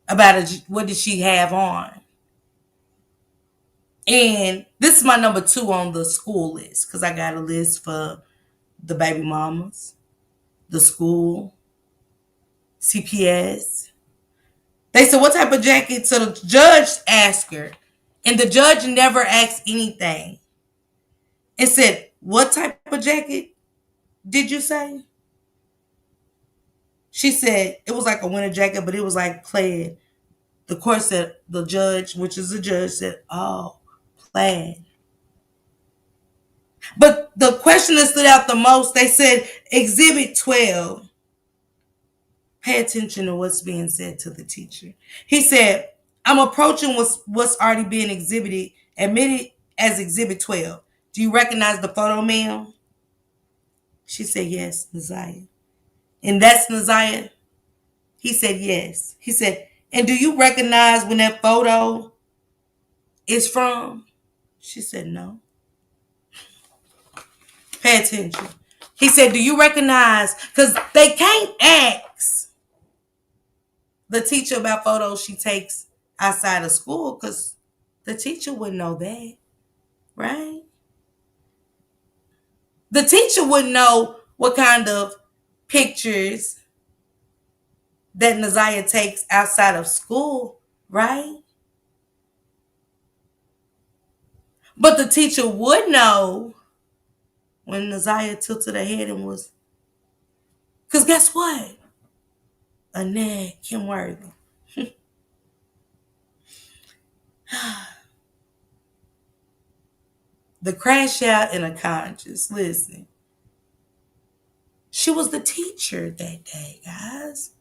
about what did she have on. And this is my number 2 on the school list, because I got a list for the baby mamas, the school, CPS. They said, what type of jacket? So the judge asked her, and the judge never asked anything. It said, what type of jacket did you say? She said it was like a winter jacket, but it was like plaid. The court said, the judge, which is the judge, said, oh, plaid. But the question that stood out the most, they said, Exhibit 12. Pay attention to what's being said to the teacher. He said, I'm approaching what's already being admitted as Exhibit 12. Do you recognize the photo, ma'am? She said, yes, Naziah. And that's Naziah? He said, yes. He said, and do you recognize when that photo is from? She said, no. Pay attention. He said, do you recognize? Because they can't ask the teacher about photos she takes outside of school, because the teacher wouldn't know that, right? The teacher wouldn't know what kind of pictures that Naziah takes outside of school, right? But the teacher would know when Naziah tilted her head and was, because guess what? Annette Kimworthy. The crash out in a conscious. Listen, she was the teacher that day, guys.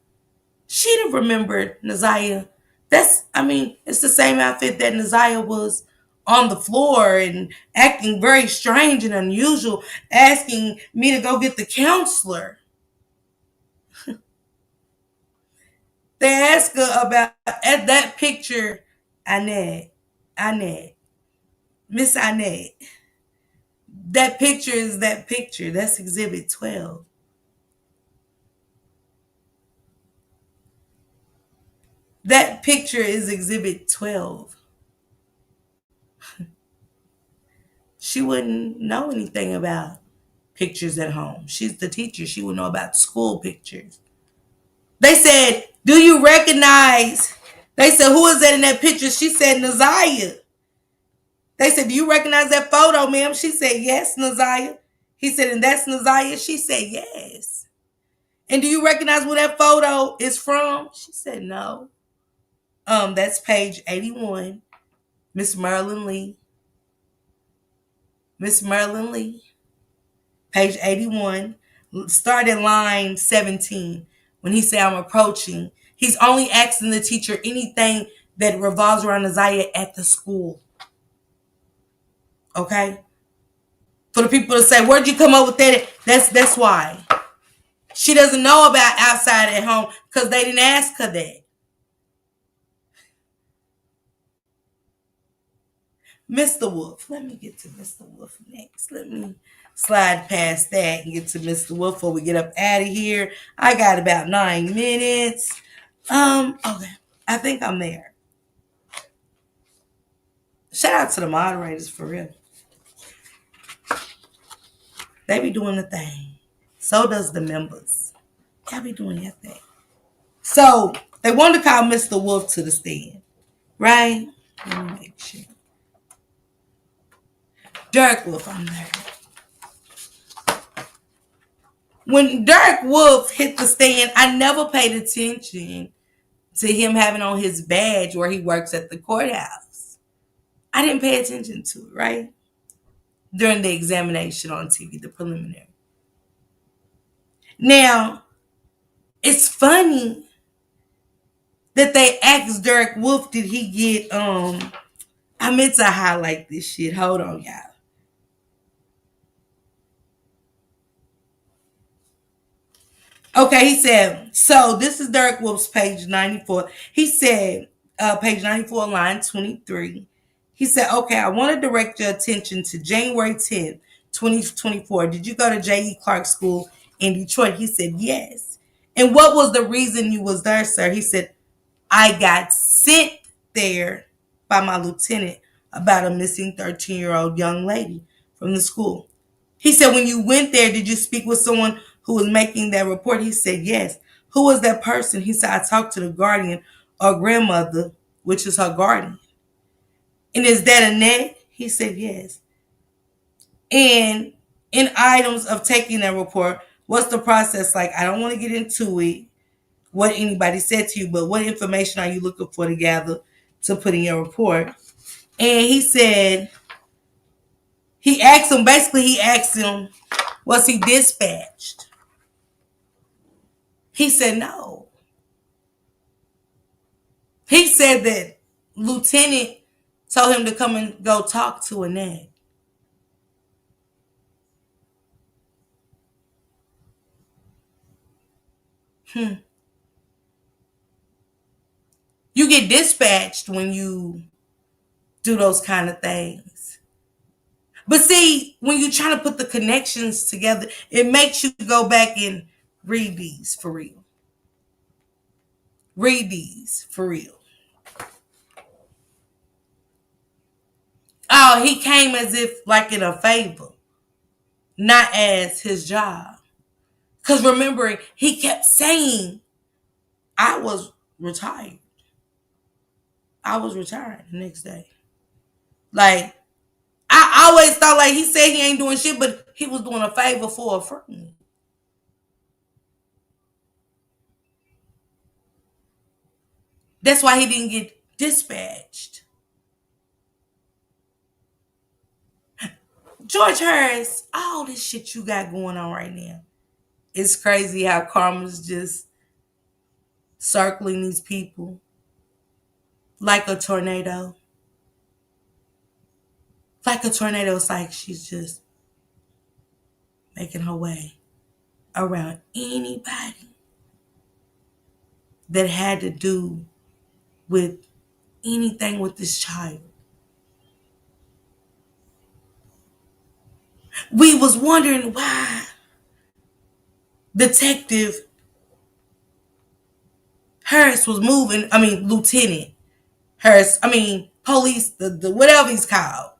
She didn't remember Naziah. It's the same outfit that Naziah was on the floor and acting very strange and unusual, asking me to go get the counselor. They asked her about at that picture, Annette, Miss Annette. That picture is that picture. That's Exhibit 12. That picture is Exhibit 12. She wouldn't know anything about pictures at home. She's the teacher. She would know about school pictures. They said, do you recognize? They said, who is that in that picture? She said, Naziah. They said, do you recognize that photo, ma'am? She said, yes, Naziah. He said, and that's Naziah? She said, yes. And do you recognize where that photo is from? She said, no. That's page 81. Miss Merlin Lee. Miss Merlin Lee. Page 81. Start at line 17. When he said, I'm approaching, he's only asking the teacher anything that revolves around Naziah at the school. Okay? For the people to say, where'd you come up with that? That's why. She doesn't know about outside at home because they didn't ask her that. Mr. Wolf. Let me get to Mr. Wolf next. Let me slide past that and get to Mr. Wolf before we get up out of here. I got about 9 minutes. Okay. I think I'm there. Shout out to the moderators for real. They be doing the thing. So does the members. Y'all be doing your thing. So they wanted to call Mr. Wolf to the stand. Right? Let me make sure. Derek Wolf, I'm there. When Derek Wolf hit the stand, I never paid attention to him having on his badge where he works at the courthouse. I didn't pay attention to it, right? During the examination on TV, the preliminary. Now, it's funny that they asked Derek Wolf, did he get, I meant to highlight this shit. Hold on, y'all. Okay, he said, so this is Derek Wolf's page 94. He said, page 94, line 23. He said, okay, I want to direct your attention to January 10th, 2024. Did you go to J.E. Clark School in Detroit? He said, yes. And what was the reason you was there, sir? He said, I got sent there by my lieutenant about a missing 13-year-old young lady from the school. He said, when you went there, did you speak with someone who was making that report? He said, yes. Who was that person? He said, I talked to the guardian or grandmother, which is her guardian. And is that Annette? He said, yes. And in items of taking that report, what's the process like? I don't want to get into it, what anybody said to you, but what information are you looking for to gather to put in your report? And he said, he asked him, was he dispatched? He said no. He said that Lieutenant told him to come and go talk to Annette. You get dispatched when you do those kind of things. But see, when you're trying to put the connections together, it makes you go back and read these for real. Read these for real. Oh, he came as if like in a favor, not as his job. Because remember, he kept saying, I was retired. I was retired the next day. Like, I always thought like he said he ain't doing shit, but he was doing a favor for a friend. That's why he didn't get dispatched. George Harris, all this shit you got going on right now. It's crazy how karma's just circling these people like a tornado. Like a tornado, it's like she's just making her way around anybody that had to do with anything with this child. We was wondering why Detective Harris was moving, Lieutenant Harris, police, the whatever he's called,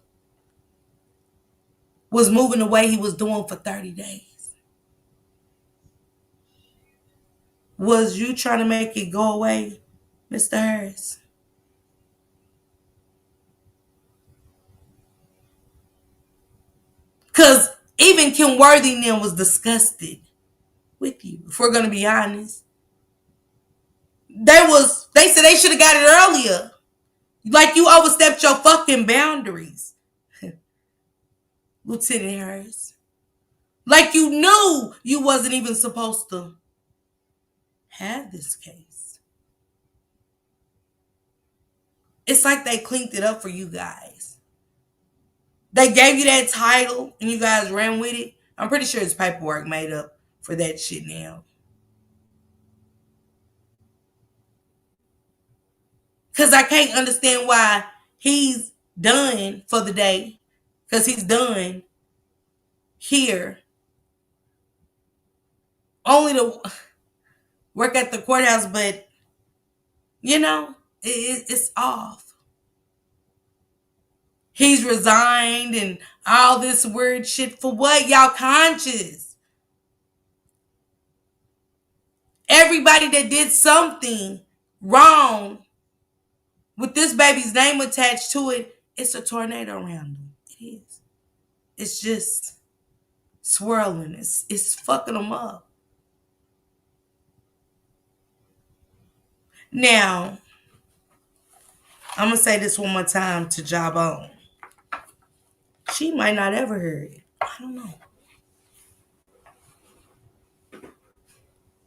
was moving the way he was doing for 30 days. Was you trying to make it go away, Mr. Harris? Because even Kim Worthington was disgusted with you, if we're going to be honest. They said they should have got it earlier. Like you overstepped your fucking boundaries, Lieutenant Harris. Like you knew you wasn't even supposed to have this case. It's like they cleaned it up for you guys. They gave you that title and you guys ran with it. I'm pretty sure it's paperwork made up for that shit now. Because I can't understand why he's done for the day. Because he's done here. Only to work at the courthouse, but, it's off. He's resigned and all this weird shit. For what? Y'all conscious. Everybody that did something wrong with this baby's name attached to it, it's a tornado around them. It is. It's just swirling. It's fucking them up. Now, I'm going to say this one more time to Jawbone. She might not ever hear it. I don't know.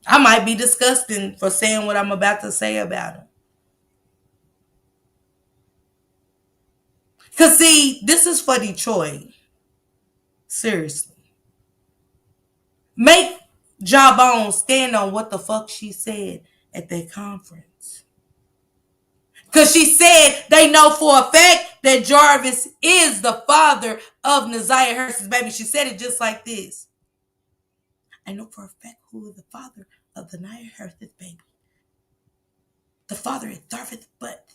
I might be disgusting for saying what I'm about to say about him. Because, see, this is for Detroit. Seriously. Make Jawbone stand on what the fuck she said at that conference. Because she said they know for a fact that Jarvis is the father of Naziah Hurst's baby. She said it just like this. I know for a fact who is the father of the Naziah Hurst's baby. The father is Darvis, but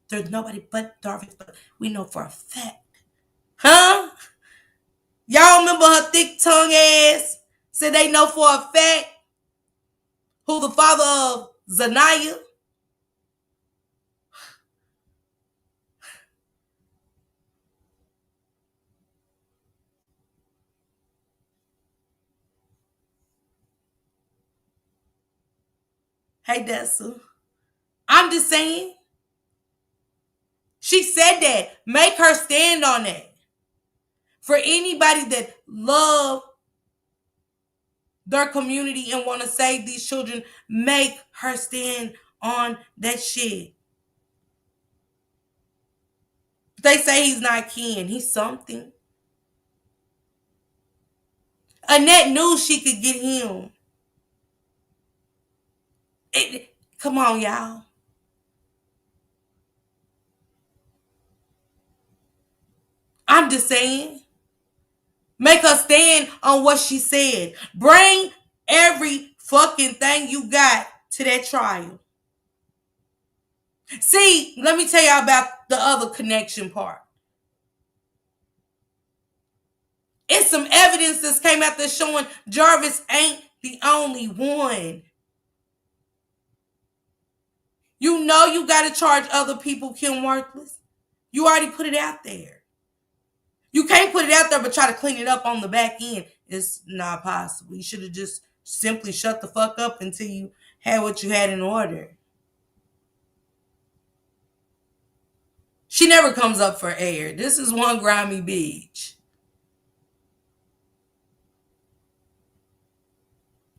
there's nobody but Darvis, but we know for a fact. Huh? Y'all remember her thick tongue ass? Said they know for a fact who the father of Zanaya. Hey, Dessa. I'm just saying. She said that. Make her stand on that. For anybody that love their community and want to save these children, make her stand on that shit. They say he's not kin. He's something. Annette knew she could get him. Come on, y'all. I'm just saying. Make her stand on what she said. Bring every fucking thing you got to that trial. See, let me tell y'all about the other connection part. It's some evidence that came out there showing Jarvis ain't the only one. You know you got to charge other people Kim worthless. You already put it out there. You can't put it out there but try to clean it up on the back end. It's not possible. You should have just simply shut the fuck up until you had what you had in order. She never comes up for air. This is one grimy bitch.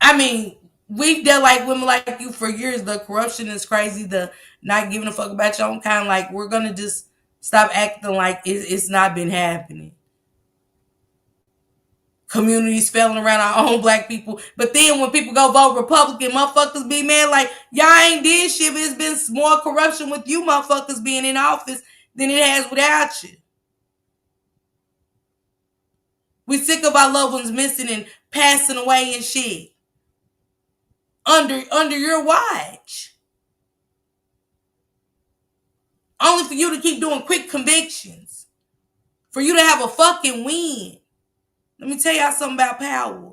I mean, we've dealt like women like you for years. The corruption is crazy. The not giving a fuck about your own kind. Like, we're going to just stop acting like it's not been happening. Communities failing around our own black people. But then when people go vote Republican, motherfuckers be mad like, y'all ain't did shit, but it's been more corruption with you motherfuckers being in office than it has without you. We sick of our loved ones missing and passing away and shit. Under your watch. Only for you to keep doing quick convictions. For you to have a fucking win. Let me tell y'all something about power.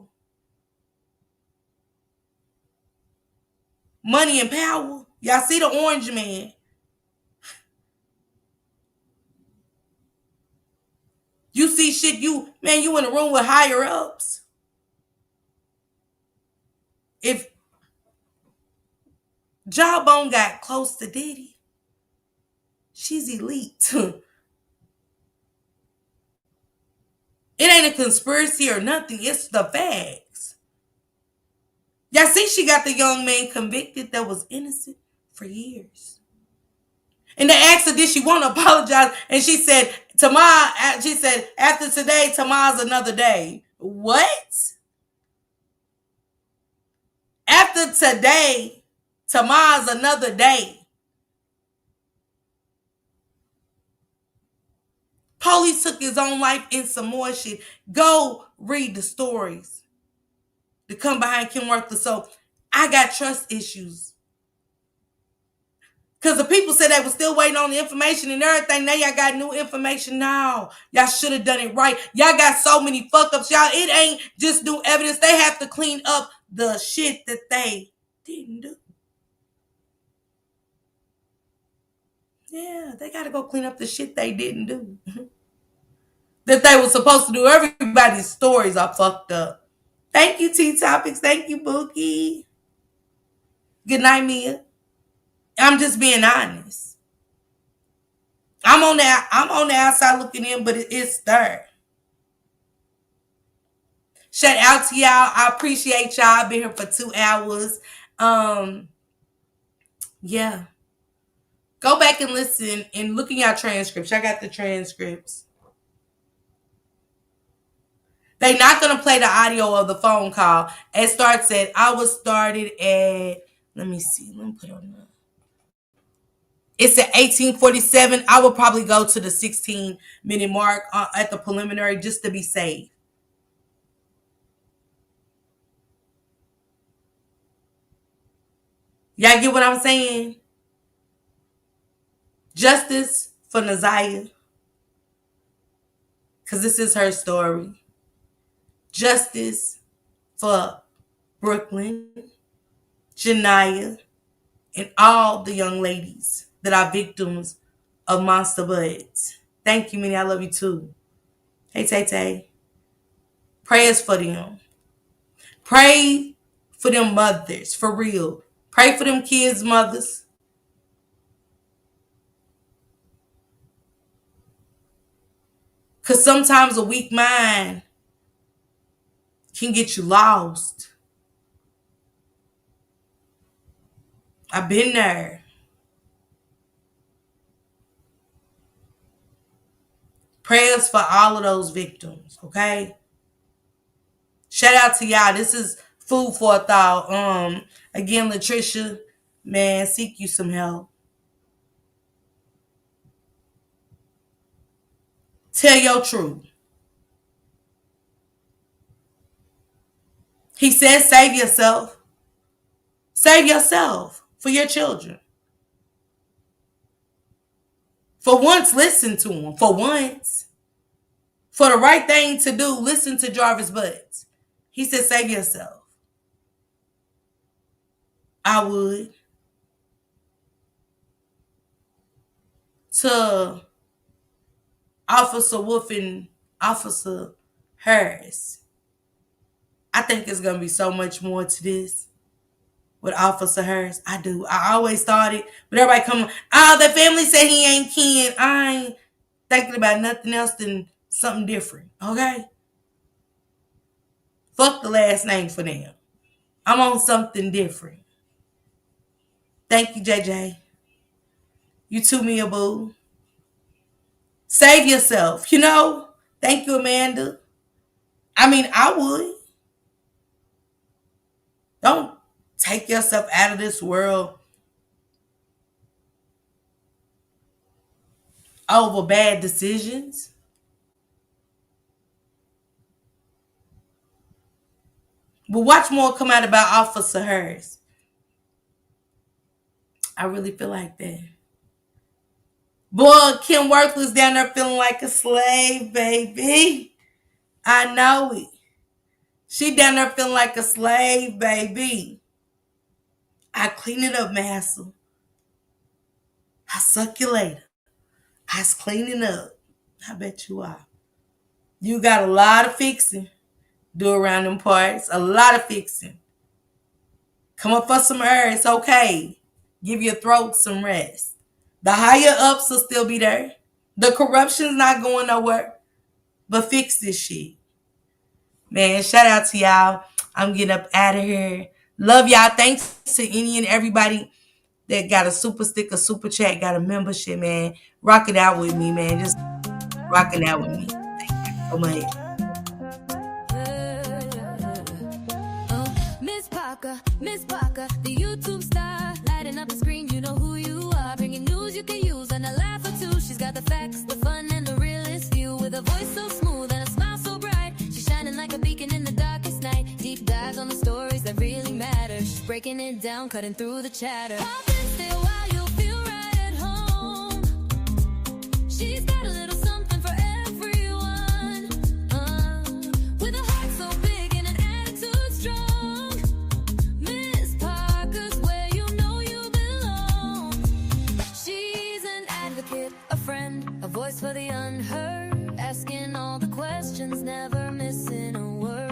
Money and power. Y'all see the orange man. You see shit, you in a room with higher ups. If Jawbone got close to Diddy, she's elite. It ain't a conspiracy or nothing. It's the facts. Y'all see she got the young man convicted that was innocent for years. And they asked her, did she want to apologize? And she said, after today, tomorrow's another day. What? After today, tomorrow's another day. Police took his own life in some more shit. Go read the stories to come behind Kim Worthless. So I got trust issues. Because the people said they were still waiting on the information and everything. Now y'all got new information now. Y'all should have done it right. Y'all got so many fuck ups. Y'all, it ain't just new evidence. They have to clean up the shit that they didn't do. Yeah, they got to go clean up the shit they didn't do. that they were supposed to do. Everybody's stories are fucked up. Thank you, T Topics. Thank you, Bookie. Good night, Mia. I'm just being honest. I'm on the outside looking in, but it's there. Shout out to y'all. I appreciate y'all. I've been here for 2 hours. Yeah. Go back and listen and look in your transcripts. I got the transcripts. They're not going to play the audio of the phone call. It starts at, I was started at, let me see. Let me put it on there. It's at 18:47. I will probably go to the 16-minute mark at the preliminary just to be safe. Y'all get what I'm saying? Justice for Naziah. Because this is her story. Justice for Brooklyn, Janiyah, and all the young ladies that are victims of Monster Buds. Thank you, Minnie. I love you too. Hey, Tay Tay. Prayers for them. Pray for them mothers, for real. Pray for them kids' mothers. Because sometimes a weak mind can get you lost. I've been there. Prayers for all of those victims, okay? Shout out to y'all. This is food for a thought. Again, Latricia, man, seek you some help. Tell your truth. He says save yourself. Save yourself for your children. For once, listen to him. For once. For the right thing to do, listen to Jarvis Buds. He said save yourself. I would. To Officer Wolf and Officer Harris. I think it's going to be so much more to this with Officer Harris. I do. I always thought it. But everybody come, the family said he ain't kin. I ain't thinking about nothing else than something different. Okay? Fuck the last name for them. I'm on something different. Thank you, JJ. You too, Mia Boo. Save yourself. You know? Thank you, Amanda. I mean, I would. Don't take yourself out of this world over bad decisions. But watch more come out about Officer Harris. I really feel like that. Boy, Kim Worthless down there feeling like a slave, baby. I know it. She down there feeling like a slave, baby. I clean it up, massa. I suck you later. I's cleaning up. I bet you are. You got a lot of fixing. Do around them parts. A lot of fixing. Come up for some air. It's okay. Give your throat some rest. The higher ups will still be there. The corruption's not going nowhere. But fix this shit. Man, shout out to y'all. I'm getting up out of here. Love y'all. Thanks to any and everybody that got a super sticker, super chat, got a membership, man. Rock it out with me, man. Just rock it out with me. Thank you so much. Miss Parker, the YouTube star, lighting up the screen, you know who you are. Bringing news you can use and a laugh or two. She's got the facts, the fun, and the realest view. With a voice so smooth and a smile so bright, she's shining like a beacon in the darkest night. Deep dives on the stories that really matter. She's breaking it down, cutting through the chatter. Pop in, stay a while, you'll feel right at home. She's got a little something for everyone. With a heart so big and an attitude strong. Miss Parker's where you know you belong. She's an advocate, a friend, a voice for the unheard, asking all the lessons, never missing a word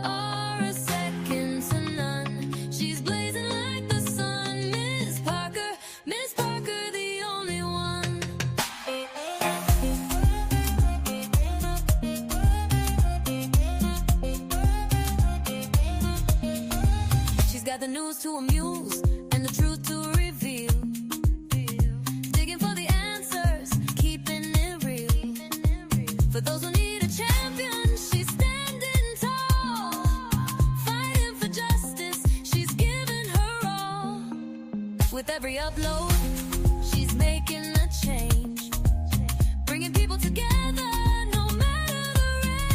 or a second to none. She's blazing like the sun. Miss Parker, the only one. She's got the news to amuse and the truth to reveal. Digging for the answers, keeping it real. For those who need a champion, she's standing tall. Fighting for justice, she's giving her all. With every upload, she's making a change. Bringing people together, no matter the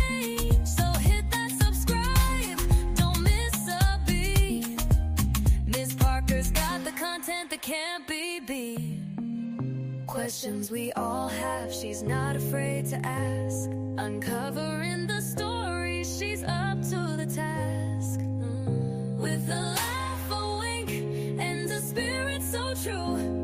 range. So hit that subscribe, don't miss a beat. Miss Parker's got the content that can't be beat. Questions we all have, she's not afraid to ask. Uncovering the story, she's up to the task. With a laugh, a wink, and a spirit so true.